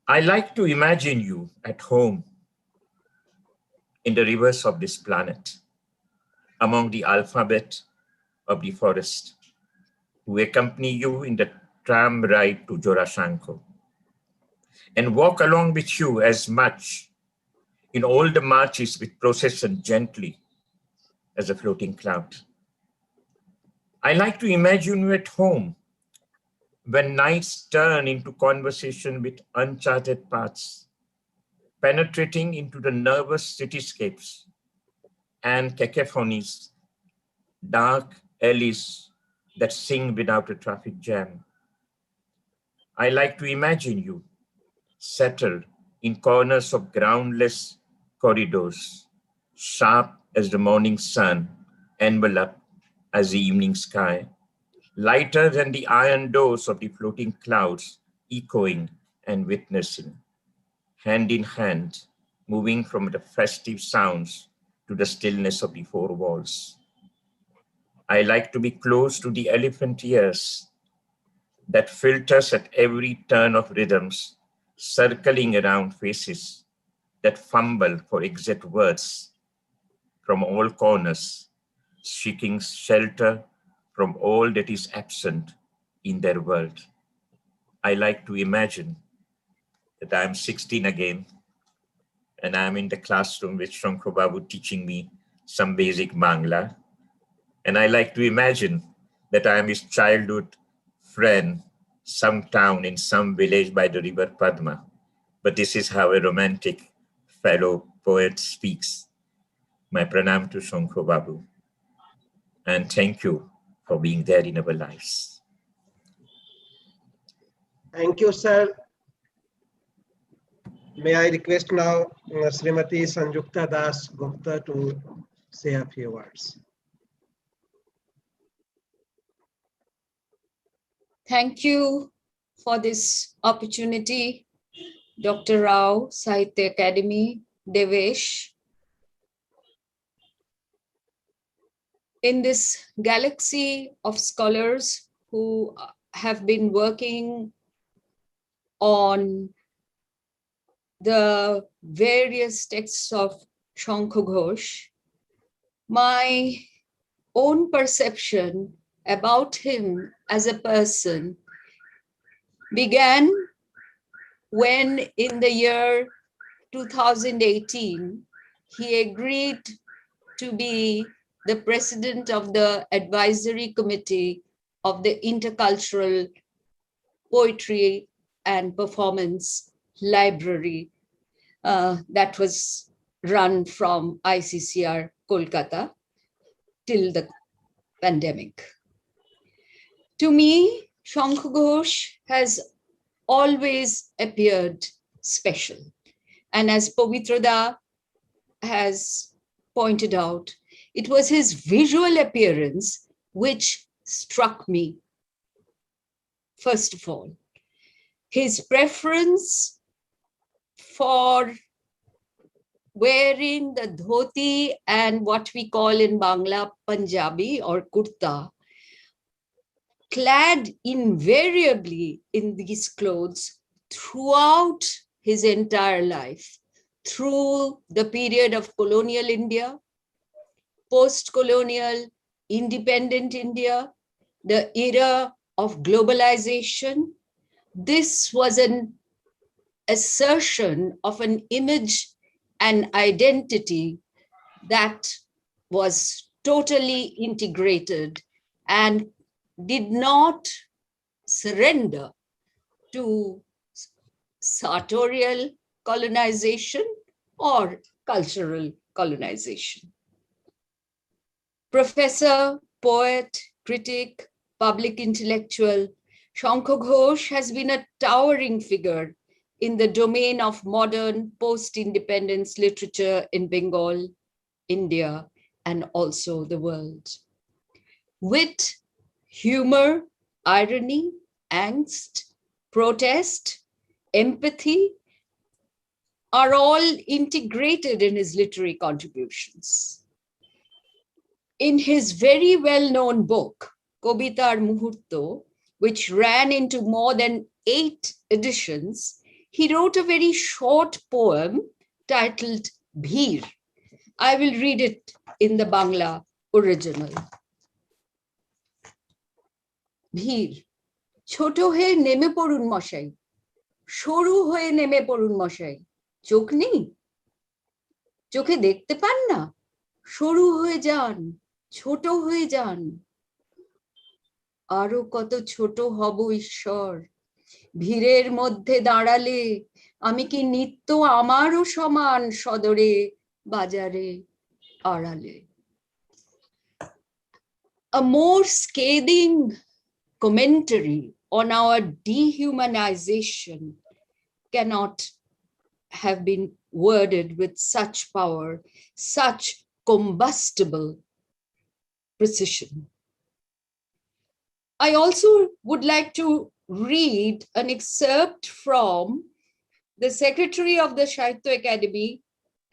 I like to imagine you at home in the rivers of this planet, among the alphabet of the forest, who accompany you in the tram ride to Jorashanko, and walk along with you as much in all the marches with procession gently as a floating cloud. I like to imagine you at home when nights turn into conversation with uncharted paths, penetrating into the nervous cityscapes and cacophonies, dark alleys that sing without a traffic jam. I like to imagine you settled in corners of groundless corridors, sharp as the morning sun, enveloped as the evening sky, lighter than the iron doors of the floating clouds, echoing and witnessing, hand in hand, moving from the festive sounds to the stillness of the four walls. I like to be close to the elephant ears that filters at every turn of rhythms, circling around faces that fumble for exact words from all corners, seeking shelter from all that is absent in their world. I like to imagine that I am 16 again, and I am in the classroom with Shankha Babu teaching me some basic Bangla. And I like to imagine that I am his childhood friend, some town in some village by the river Padma. But this is how a romantic fellow poet speaks. My pranam to Shankha Babu. And thank you for being there in our lives. Thank you, sir. May I request now Srimati Sanjukta Das Gupta to say a few words. Thank you for this opportunity, Dr. Rao, Sahitya Akademi, Devesh. In this galaxy of scholars who have been working on the various texts of Sankha Ghosh, my own perception about him as a person began when in the year 2018, he agreed to be the president of the advisory committee of the Intercultural Poetry and Performance Library that was run from ICCR Kolkata till the pandemic. To me, Sankha Ghosh has always appeared special. And as Pavitrada has pointed out, it was his visual appearance which struck me. First of all, his preference for wearing the dhoti and what we call in Bangla Punjabi or kurta, clad invariably in these clothes throughout his entire life, through the period of colonial India, post-colonial, independent India, the era of globalization. This was an assertion of an image and identity that was totally integrated and did not surrender to sartorial colonization or cultural colonization. Professor, poet, critic, public intellectual, Sankha Ghosh has been a towering figure in the domain of modern post-independence literature in Bengal, India, and also the world. Wit, humor, irony, angst, protest, empathy are all integrated in his literary contributions. In his very well-known book, Kobitar Muhurto, which ran into more than 8 editions, he wrote a very short poem titled Bhir. I will read it in the Bangla original. Bhir, ছোট হয়ে নেমে পড়ুন মশাই, সরু হয়ে নেমে পড়ুন মশাই, চোখ নেই, চোখে দেখতে পান না, সরু হয়ে যান, ছোট হয়ে যান, আরো কত ছোট হব ঈশ্বর, ভিড়ের মধ্যে দাঁড়ালে আমি কি নিত্য আমারও সমান সদরে বাজারে আড়ালে। A more scathing commentary on our dehumanization cannot have been worded with such power, such combustible precision. I also would like to read an excerpt from the Secretary of the Sahitya Akademi,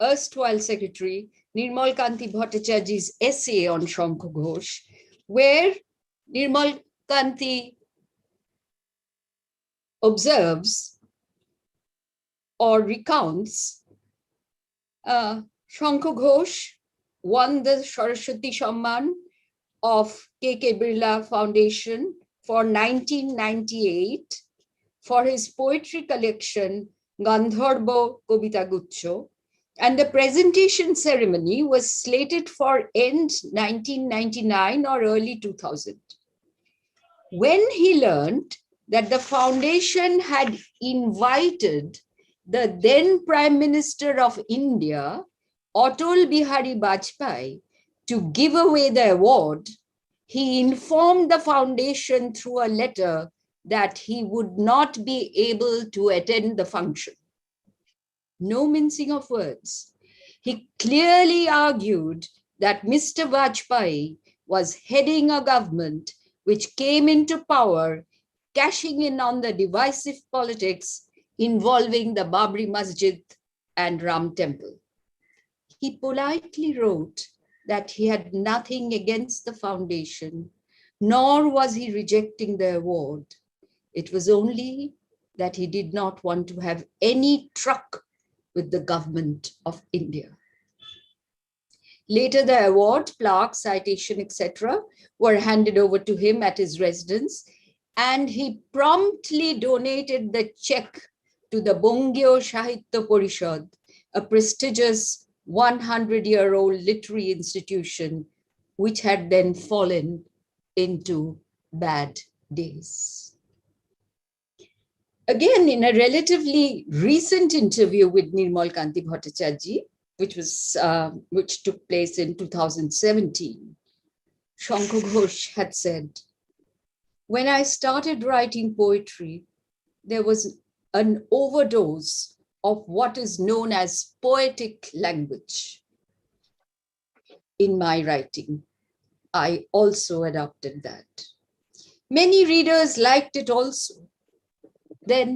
erstwhile Secretary, Nirmal Kanti Bhattacharya's essay on Sankha Ghosh, where Nirmal Kanti observes or recounts Sankha Ghosh won the Saraswati Samman of K.K. Birla Foundation for 1998 for his poetry collection Gandharbo Kobita Gucho, and the presentation ceremony was slated for end 1999 or early 2000. When he learned that the foundation had invited the then Prime Minister of India, Atal Bihari Vajpayee, to give away the award, he informed the foundation through a letter that he would not be able to attend the function. No mincing of words. He clearly argued that Mr. Vajpayee was heading a government which came into power, cashing in on the divisive politics involving the Babri Masjid and Ram Temple. He politely wrote that he had nothing against the foundation, nor was he rejecting the award. It was only that he did not want to have any truck with the government of India. Later, the award, plaque, citation, etc. were handed over to him at his residence, and he promptly donated the check to the Bongyo Sahitya Porishad, a prestigious 100-year-old literary institution, which had then fallen into bad days. Again, in a relatively recent interview with Nirmal Kanti Bhattacharya, which took place in 2017, Sankha Ghosh had said, "When I started writing poetry, there was an overdose of what is known as poetic language in my writing. I also adopted that. Many readers liked it also. Then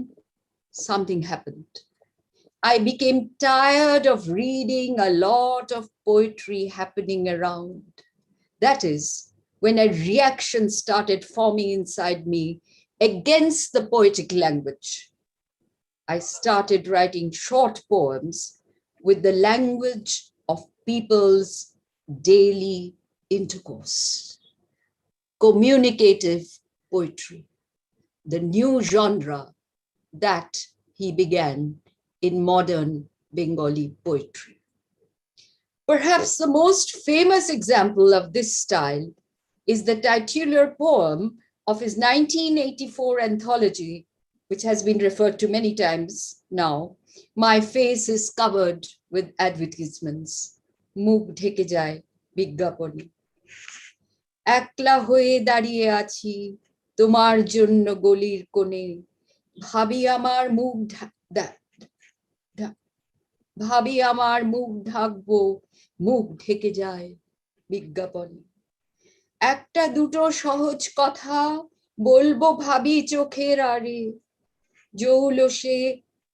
something happened. I became tired of reading a lot of poetry happening around. That is, when a reaction started forming inside me against the poetic language. I started writing short poems with the language of people's daily intercourse. Communicative poetry, the new genre that he began in modern Bengali poetry. Perhaps the most famous example of this style is the titular poem of his 1984 anthology, which has been referred to many times now, My Face is Covered with Advertisements, মুখ ঢেকে যায় বিজ্ঞাপনে। একলা হয়ে দাঁড়িয়ে আছি তোমার জন্য গলির কোণে ভাবি আমার মুখ ভাবি আমার মুখ ঢাকবো, মুখ ঢেকে যায় বিজ্ঞাপনে। একটা দুটো সহজ কথা বলবো ভাবি চোখের আড়ে, জৌলসে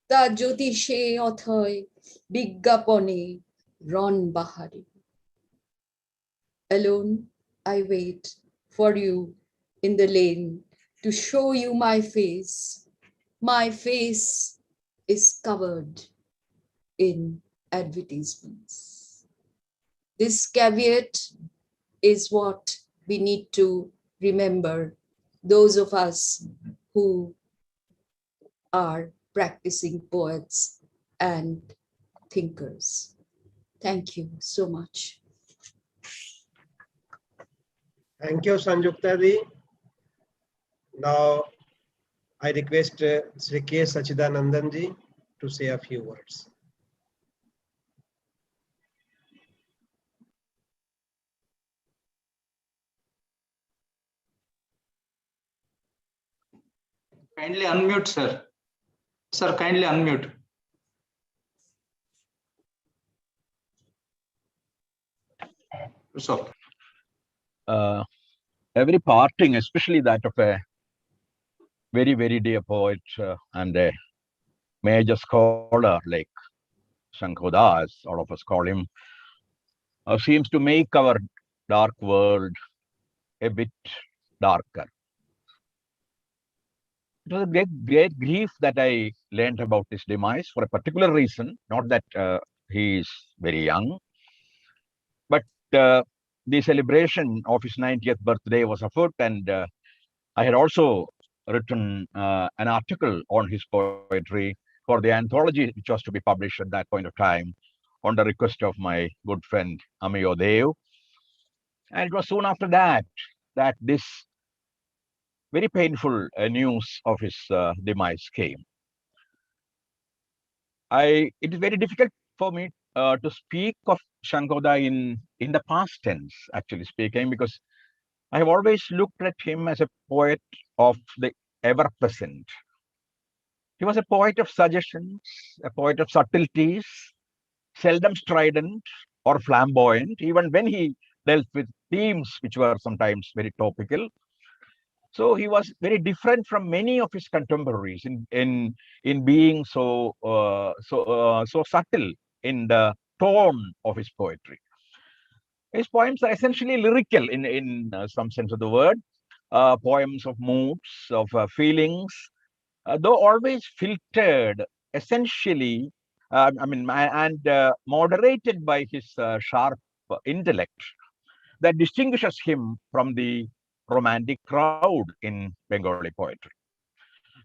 তা জ্যোতিষে অথয় বিজ্ঞাপনে রণ বাহারে। Alone I wait for you in the lane to show you my face. My face is covered in advertisements. This caveat is what we need to remember, those of us who are practicing poets and thinkers. Thank you so much. Thank you, Sanjukta Di. Now, I request Sri K. Sachidanandan Ji to say a few words. Kindly unmute, sir. Sir, kindly unmute. So, every parting, especially that of a very, very dear poet and a major scholar like Sankha, as all of us call him, seems to make our dark world a bit darker. It was a great grief that I learned about his demise for a particular reason, not that he is very young, but the celebration of his 90th birthday was afoot, and I had also written an article on his poetry for the anthology which was to be published at that point of time on the request of my good friend Amiyo Dev. And it was soon after that that this very painful news of his demise came. It is very difficult for me to speak of Shankoda in the past tense, actually speaking, because I have always looked at him as a poet of the ever present. He was a poet of suggestions, a poet of subtleties, seldom strident or flamboyant, even when he dealt with themes which were sometimes very topical. So he was very different from many of his contemporaries in being so subtle in the tone of his poetry. His poems are essentially lyrical in some sense of the word, poems of moods, of feelings, though always filtered essentially, and moderated by his sharp intellect that distinguishes him from the romantic crowd in Bengali poetry.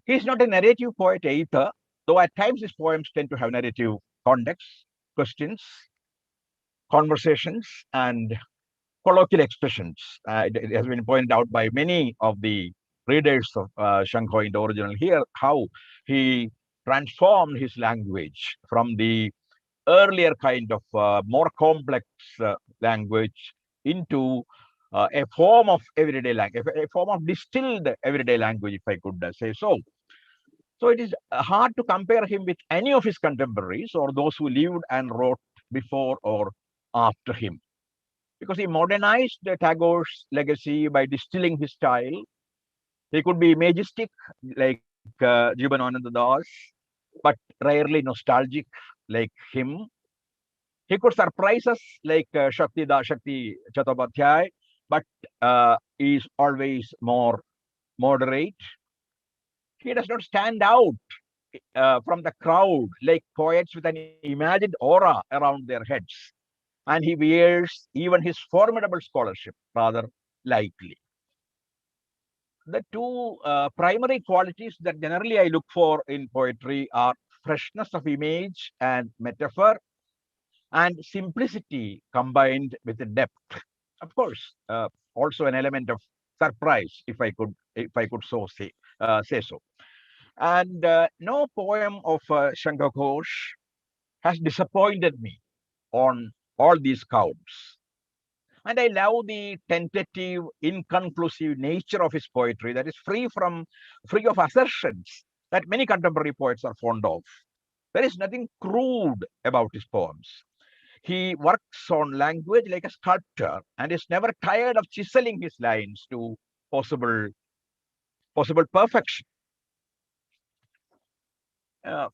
He is not a narrative poet either, though at times his poems tend to have narrative context, questions, conversations, and colloquial expressions. It has been pointed out by many of the readers of Shankho in the original here, how he transformed his language from the earlier kind of more complex language into a form of everyday language, a form of distilled everyday language, if I could say so. So it is hard to compare him with any of his contemporaries or those who lived and wrote before or after him, because he modernized Tagore's legacy by distilling his style. He could be majestic like Jibanananda Das, but rarely nostalgic like him. He could surprise us like Shakti Chattopadhyay, but is always more moderate. He does not stand out from the crowd like poets with an imagined aura around their heads. And he wears even his formidable scholarship rather lightly. The two primary qualities that generally I look for in poetry are freshness of image and metaphor, and simplicity combined with the depth. Of course, also an element of surprise, if I could so say so. And no poem of Sankha Ghosh has disappointed me on all these counts. And I love the tentative, inconclusive nature of his poetry that is free of assertions that many contemporary poets are fond of. There is nothing crude about his poems. He works on language like a sculptor and is never tired of chiseling his lines to possible perfection. Uh,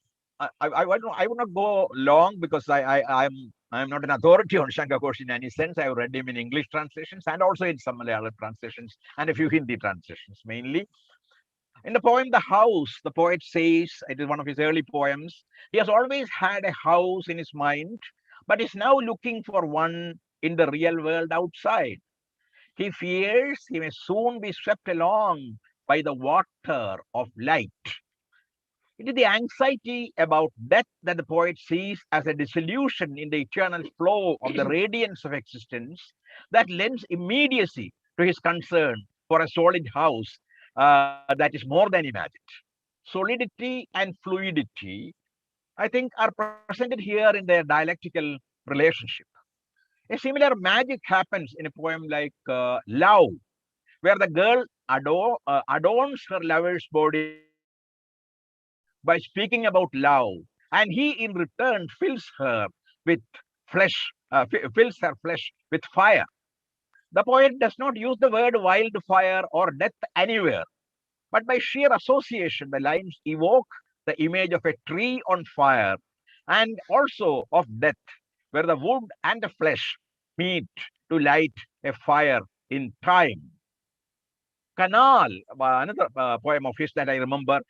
I would not go long because I'm not an authority on Sankha Ghosh in any sense. I've read him in English translations and also in some Malayalam translations and a few Hindi translations mainly. In the poem The House, the poet says, it is one of his early poems, he has always had a house in his mind, but is now looking for one in the real world outside. He fears he may soon be swept along by the water of light. It is the anxiety about death that the poet sees as a dissolution in the eternal flow of the radiance of existence that lends immediacy to his concern for a solid house that is more than imagined. Solidity and fluidity, I think, are presented here in their dialectical relationship. A similar magic happens in a poem like Love, where the girl adorns her lover's body by speaking about love, and he in return with fills her flesh with fire. The poet does not use the word wildfire or death anywhere, but by sheer association, the lines evoke the image of a tree on fire and also of death, where the wood and the flesh meet to light a fire in time. Canal, another poem of his that I remember,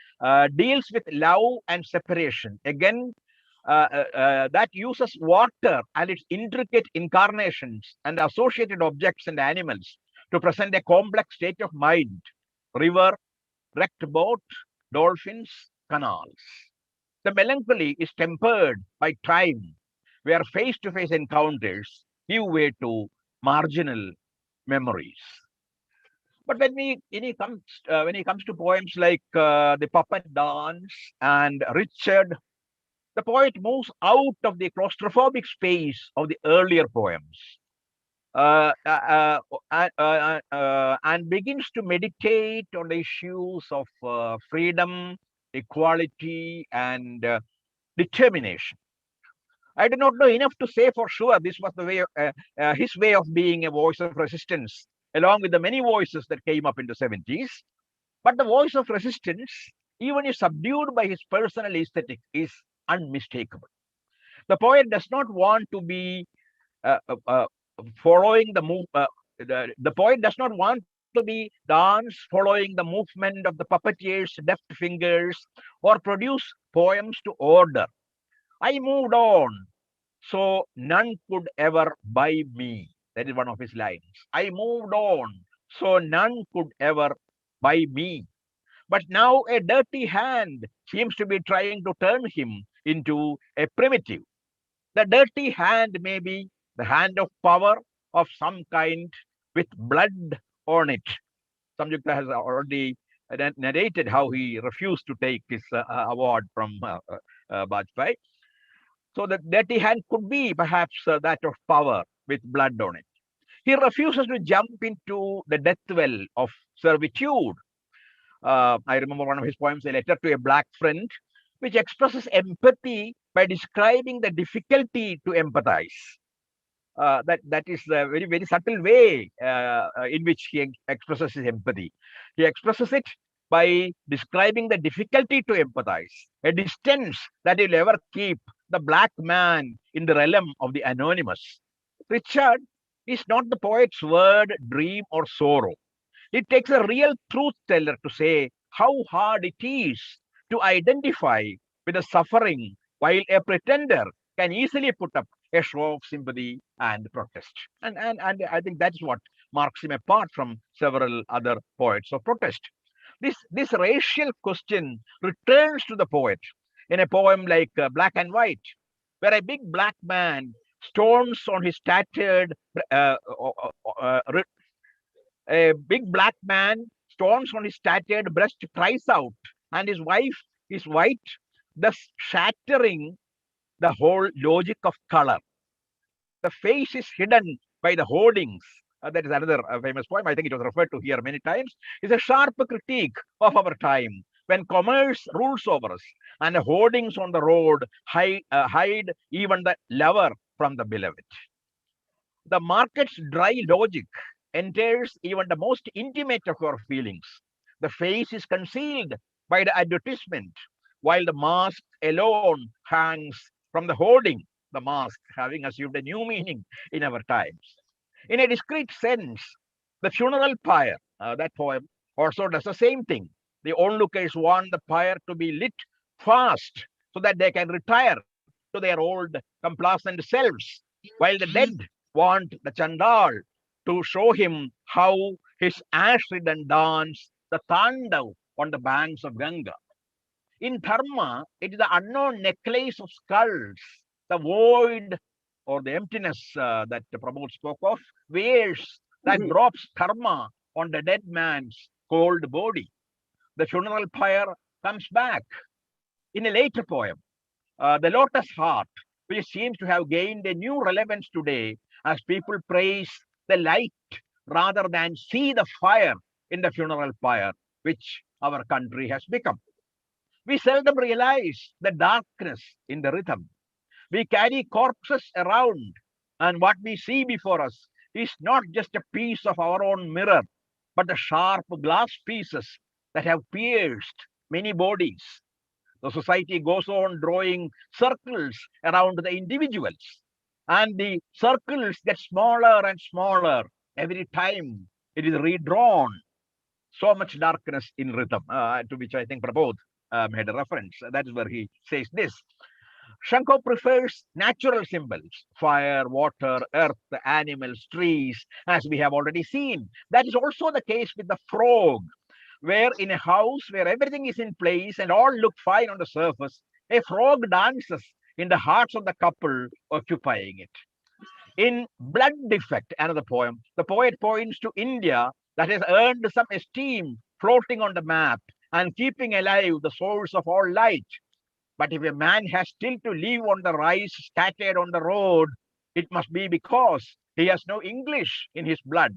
deals with love and separation. Again, that uses water and its intricate incarnations and associated objects and animals to present a complex state of mind. River, wrecked boat, dolphins, canals. The melancholy is tempered by time, where face-to-face encounters give way to marginal memories. But when he comes to poems like the Puppet Dance and Richard, the poet moves out of the claustrophobic space of the earlier poems and begins to meditate on the issues of freedom, equality, and determination. I do not know enough to say for sure this was the way, his way of being a voice of resistance, along with the many voices that came up in the 70s. But the voice of resistance, even if subdued by his personal aesthetic, is unmistakable. The poet does not want to be following the move. The poet does not want to be dance following the movement of the puppeteer's deft fingers or produce poems to order. I moved on, so none could ever buy me. That is one of his lines. I moved on, so none could ever buy me. But now a dirty hand seems to be trying to turn him into a primitive. The dirty hand may be the hand of power of some kind with blood on it. Samyukta has already narrated how he refused to take his award from Bajpai. So the dirty hand could be perhaps that of power with blood on it. He refuses to jump into the death well of servitude. I remember one of his poems, A Letter to a Black Friend, which expresses empathy by describing the difficulty to empathize. That is a very, very subtle way in which he expresses his empathy. He expresses it by describing the difficulty to empathize, a distance that will ever keep the black man in the realm of the anonymous. Richard is not the poet's word, dream, or sorrow. It takes a real truth teller to say how hard it is to identify with the suffering, while a pretender can easily put up a show of sympathy and protest. And I think that's what marks him apart from several other poets of protest. This racial question returns to the poet in a poem like Black and White, where a big black man storms on his tattered a big black man storms on his tattered breast, cries out, and his wife is white, thus shattering the whole logic of color. The face is hidden by the hoardings. That is another famous poem. I think it was referred to here many times. It's a sharp critique of our time when commerce rules over us and the hoardings on the road hide even the lover from the beloved. The market's dry logic enters even the most intimate of our feelings. The face is concealed by the advertisement, while the mask alone hangs from the hoarding, the mask having assumed a new meaning in our times. In a discrete sense, the funeral pyre, that poem, also does the same thing. The onlookers want the pyre to be lit fast so that they can retire to their old complacent selves, while the dead want the chandal to show him how his ash-ridden dance the tandav on the banks of Ganga. In Dharma, it is the unknown necklace of skulls, the void or the emptiness that Prabodh spoke of, wears that drops karma on the dead man's cold body. The funeral pyre comes back in a later poem, The Lotus Heart, which seems to have gained a new relevance today as people praise the light rather than see the fire in the funeral pyre, which our country has become. We seldom realize the darkness in the rhythm. We carry corpses around, and what we see before us is not just a piece of our own mirror, but the sharp glass pieces that have pierced many bodies. The society goes on drawing circles around the individuals, and the circles get smaller and smaller every time it is redrawn. So much darkness in rhythm, to which I think Prabodh made a reference. That is where he says this. Shanko prefers natural symbols, fire, water, earth, animals, trees, as we have already seen. That is also the case with the frog, where in a house where everything is in place and all look fine on the surface, a frog dances in the hearts of the couple occupying it. In Blood Defect, another poem, the poet points to India that has earned some esteem floating on the map and keeping alive the source of all light. But if a man has still to live on the rice scattered on the road, it must be because he has no English in his blood.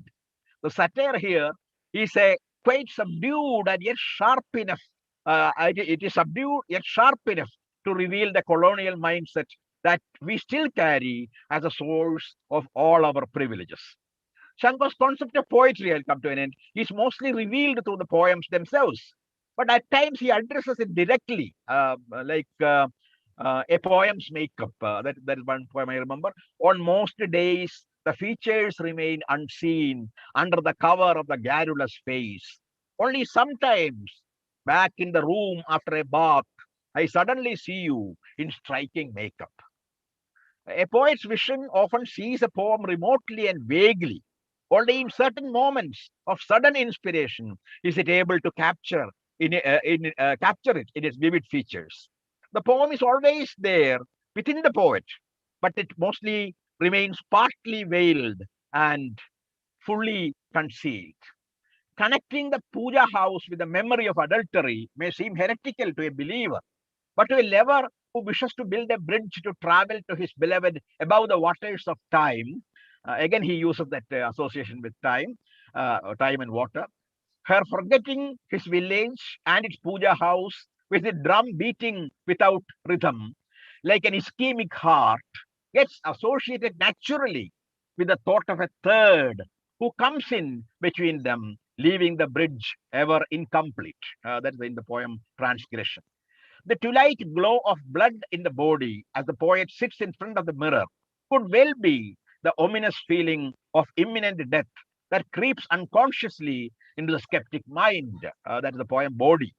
The satire here is a quite subdued and yet sharp enough. It is subdued yet sharp enough to reveal the colonial mindset that we still carry as a source of all our privileges. Shankar's concept of poetry, I'll come to an end, is mostly revealed through the poems themselves. But at times he addresses it directly, like a poem's makeup. That is one poem I remember. On most days, the features remain unseen under the cover of the garrulous face. Only sometimes, back in the room after a bath, I suddenly see you in striking makeup. A poet's vision often sees a poem remotely and vaguely. Only in certain moments of sudden inspiration is it able to capture it in its vivid features. The poem is always there within the poet, but it mostly remains partly veiled and fully concealed. Connecting the puja house with the memory of adultery may seem heretical to a believer, but to a lover who wishes to build a bridge to travel to his beloved above the waters of time, again he uses that association with time and water, her forgetting his village and its puja house with the drum beating without rhythm, like an ischemic heart, gets associated naturally with the thought of a third who comes in between them, leaving the bridge ever incomplete. That's in the poem Transgression. The twilight glow of blood in the body as the poet sits in front of the mirror could well be the ominous feeling of imminent death that creeps unconsciously into the skeptic mind. That is the poem Body.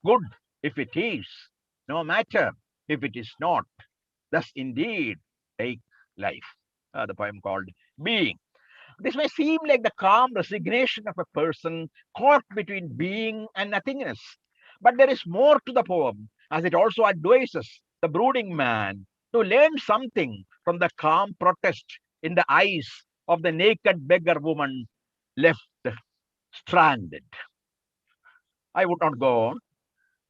Good if it is, no matter if it is not. Thus indeed take life. The poem called Being. This may seem like the calm resignation of a person caught between being and nothingness. But there is more to the poem, as it also advises the brooding man to learn something from the calm protest in the eyes of the naked beggar woman left stranded. I would not go on.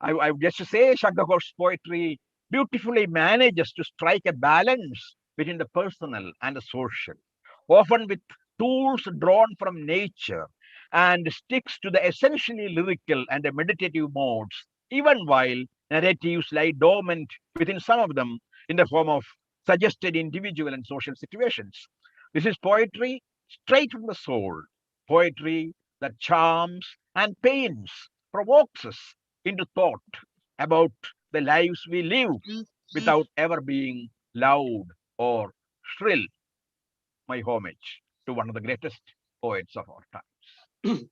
I would just say Sankha Ghosh's poetry beautifully manages to strike a balance between the personal and the social. often with tools drawn from nature, and sticks to the essentially lyrical and meditative modes, even while narratives lie dormant within some of them in the form of suggested individual and social situations. This is poetry straight from the soul, poetry that charms and pains, provokes us into thought about the lives we live without ever being loud or shrill. My homage to one of the greatest poets of our time.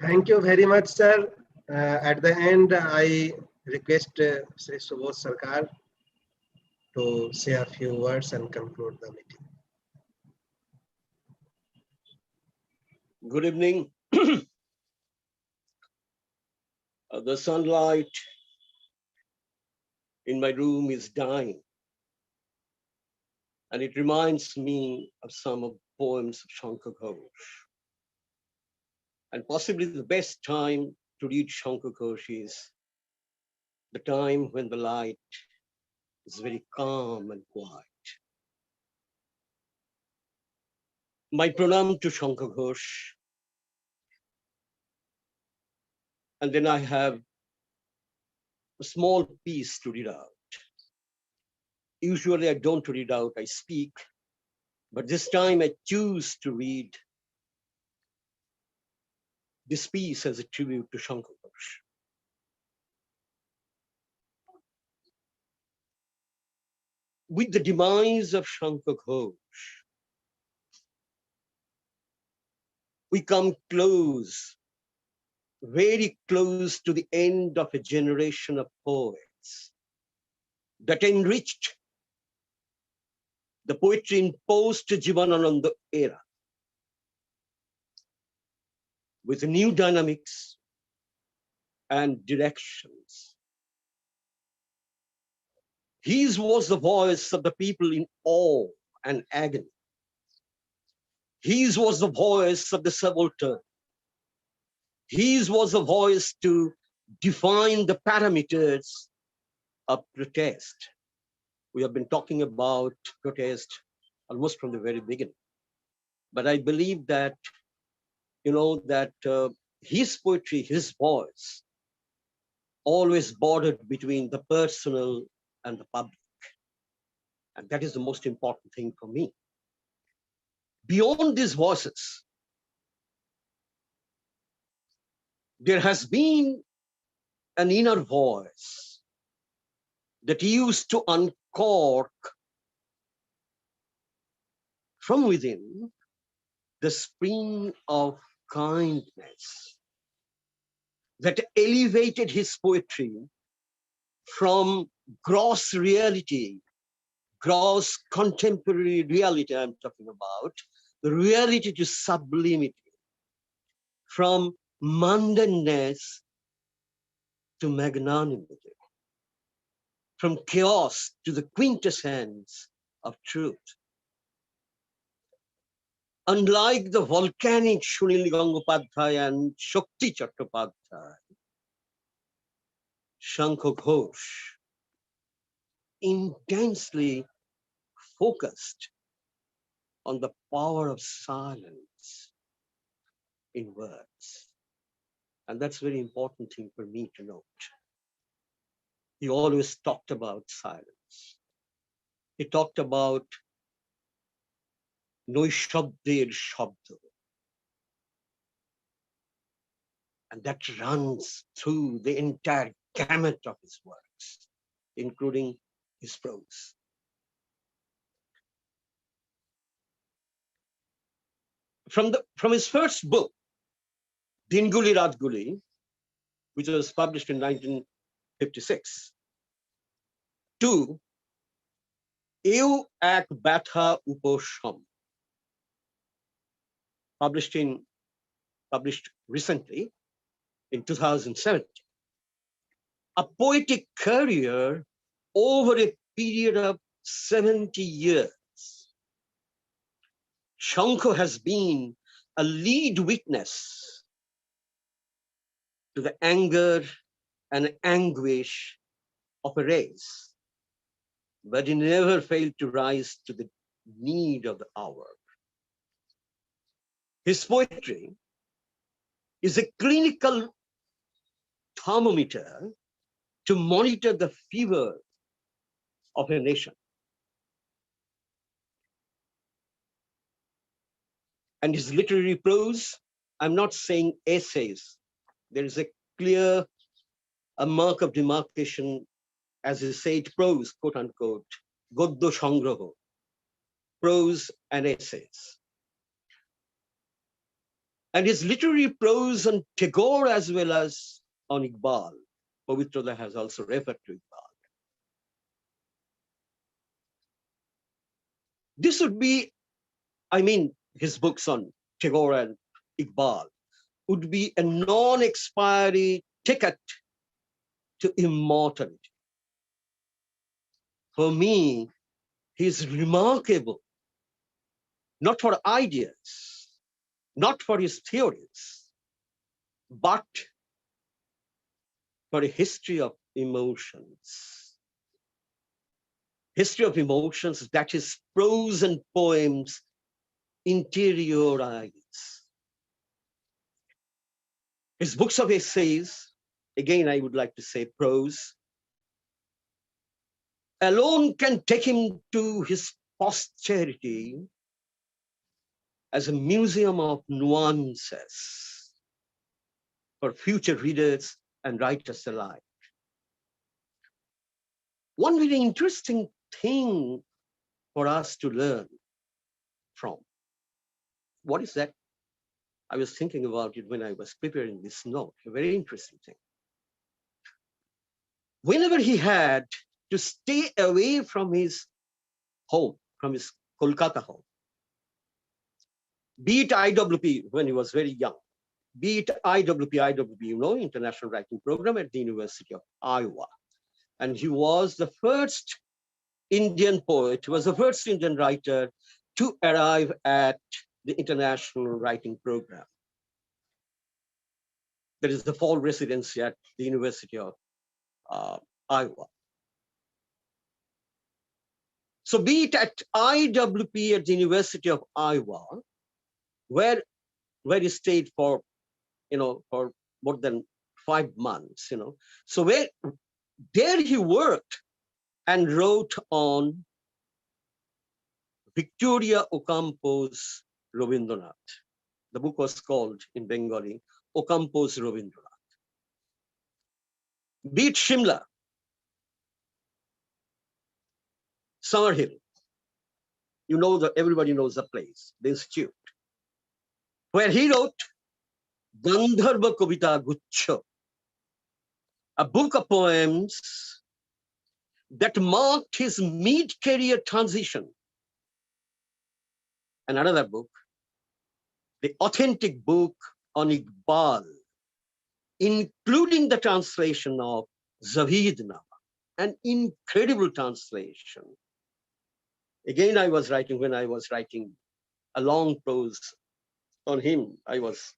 Thank you very much, sir. At the end, I request Sri Subodh Sarkar to say a few words and conclude the meeting. Good evening. The sunlight in my room is dying, and it reminds me of some of the poems of Sankha Ghosh. And possibly the best time to read Sankha Ghosh is the time when the light is very calm and quiet. My pranam to Sankha Ghosh. And then I have a small piece to read out. Usually I don't read out, I speak, but this time I choose to read this piece as a tribute to Sankha Ghosh. With the demise of Sankha Ghosh, we come close, very close to the end of a generation of poets that enriched the poetry in post-Jivanananda era with new dynamics and directions. His was the voice of the people in awe and agony. His was the voice of the subaltern. His was the voice to define the parameters of protest. We have been talking about protest almost from the very beginning. But I believe that, his poetry, his voice, always bordered between the personal and the public. And that is the most important thing for me. Beyond these voices, there has been an inner voice that used to uncork from within the spring of kindness that elevated his poetry from gross reality, gross contemporary reality I'm talking about, the reality to sublimity, from mundaneness to magnanimity, from chaos to the quintessence of truth. Unlike the volcanic Shunil Gangopadhyay and Shakti Chattopadhyay, Sankha Ghosh intensely focused on the power of silence in words. And that's a very important thing for me to note. He always talked about silence. He talked about Noishabder Shabda. And that runs through the entire gamut of his works, including his prose. From his first book, Dinguli Ratguli, which was published in 1956, to Eu Ek Batha Uposham, published recently in 2017, a poetic career over a period of 70 years. Sankha has been a lead witness to the anger and anguish of a race but he never failed to rise to the need of the hour. His poetry is a clinical thermometer to monitor the fever of a nation. And his literary prose, I'm not saying essays. There is a clear mark of demarcation, as he said, prose, quote unquote, Goddo Sangroho, prose and essays. And his literary prose on Tagore as well as on Iqbal. Pavitroda has also referred to Iqbal. This would be, I mean, his books on Tagore and Iqbal would be a non-expiry ticket to immortality. For me, he is remarkable, not for ideas, not for his theories, but for a history of emotions. History of emotions, that is prose and poems interiorize. His books of essays, again, I would like to say prose, alone can take him to his posterity as a museum of nuances for future readers and writers alike. One very interesting thing for us to learn from. What is that? I was thinking about it when I was preparing this note, a very interesting thing. Whenever he had to stay away from his home, from his Kolkata home, be it IWP when he was very young, be it IWP, you know, International Writing Program at the University of Iowa. And he was the first Indian poet, he was the first Indian writer to arrive at the International Writing Program. That is the fall residency at the University of Iowa. So be it at IWP at the University of Iowa, where he stayed for, for more than 5 months, So there he worked and wrote on Victoria Ocampo's Rabindranath. The book was called in Bengali, Ocampo's Rabindranath. Be it Shimla, Summerhill, everybody knows the place, the institute, where he wrote Gandharva Kavita Guchha, a book of poems that marked his mid-career transition. And another book, the authentic book on Iqbal, including the translation of Zavidnama, an incredible translation. Again, when I was writing a long prose on him, I was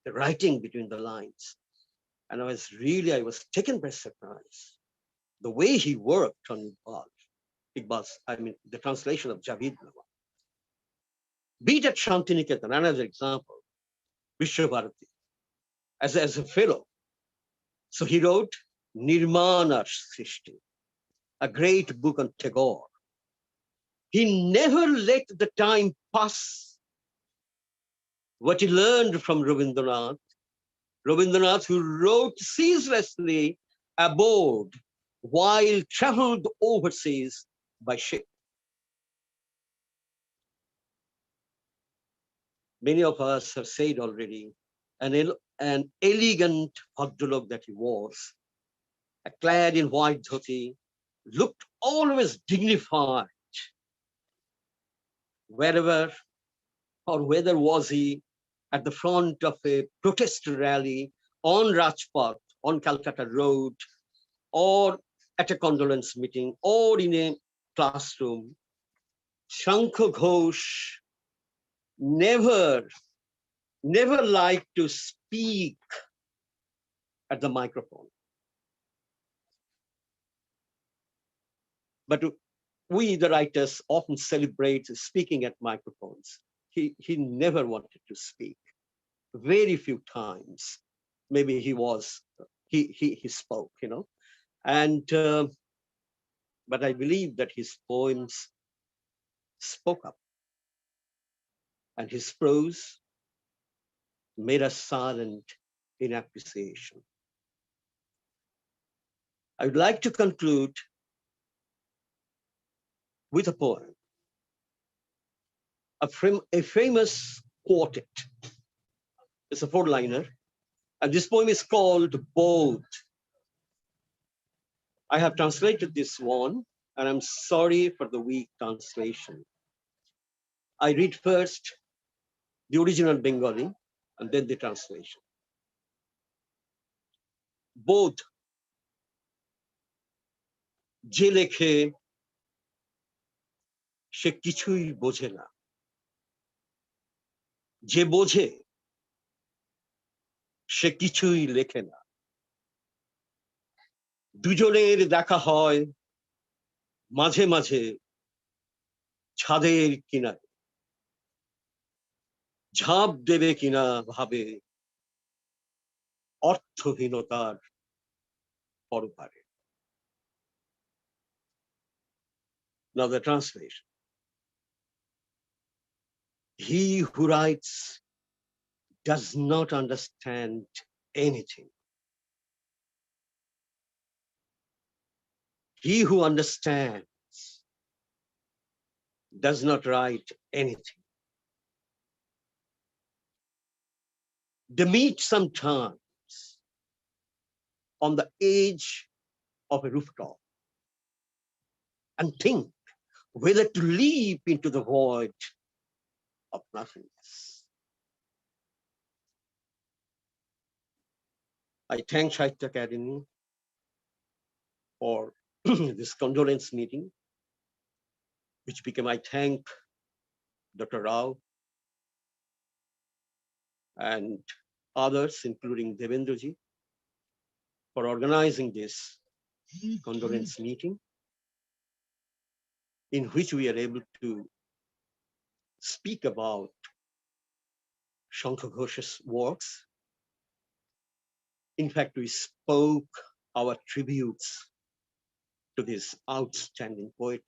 writing between the lines. And I was taken by surprise. The way he worked on Iqbal's, the translation of Javidnama. Be it at Shantiniketan, another example, Vishwabharati, as a fellow. So he wrote Nirmana Srishti, a great book on Tagore. He never let the time pass what he learned from Rabindranath, who wrote ceaselessly aboard while traveled overseas by ship. Many of us have said already, an elegant bhadralok that he was, clad in white dhoti, looked always dignified. Wherever or whether was he at the front of a protest rally on Rajpath, on Calcutta Road, or at a condolence meeting, or in a classroom, Sankha Ghosh never liked to speak at the microphone. But we, the writers, often celebrate speaking at microphones. He never wanted to speak. Very few times, maybe he spoke, you know. And but I believe that his poems spoke up, and his prose made us silent in appreciation. I would like to conclude with a poem, a famous quartet. It's a 4-liner, and this poem is called Both. I have translated this one, and I'm sorry for the weak translation. I read first the original Bengali and then the translation. Both. যে লেখে সে কিছুই বোঝে না, যে বোঝে সে কিছুই লেখে না, দুজনের দেখা হয় মাঝে মাঝে ছাদের কিনারে, ঝাঁপ দেবে কিনা ভাবে অর্থহীনতার পরপারে। Now the translation. He who writes does not understand anything. He who understands does not write anything. They meet sometimes on the edge of a rooftop and think whether to leap into the void of nothingness. I thank Sahitya Akademi for this condolence meeting, which became, I thank Dr. Rao and others, including Devendraji, for organizing this condolence meeting, in which we are able to speak about Sankha Ghosh's works. In fact, we spoke our tributes to this outstanding poet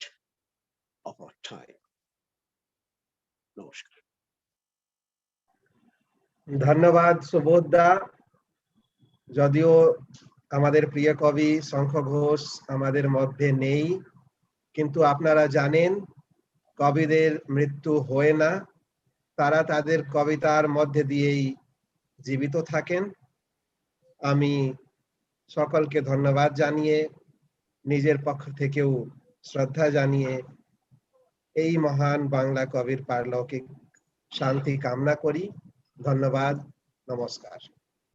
of our time. Namaskar. ধন্যবাদ সুবোধদা। যদিও আমাদের প্রিয় কবি শঙ্খ ঘোষ আমাদের মধ্যে নেই, কিন্তু আপনারা জানেন কবিদের মৃত্যু হয় না, তারা তাদের কবিতার মধ্যে দিয়েই জীবিত থাকেন। আমি সকলকে ধন্যবাদ জানিয়ে, নিজের পক্ষ থেকেও শ্রদ্ধা জানিয়ে এই মহান বাংলা কবির পারলৌকিক শান্তি কামনা করি। ধন্যবাদ, নমস্কার।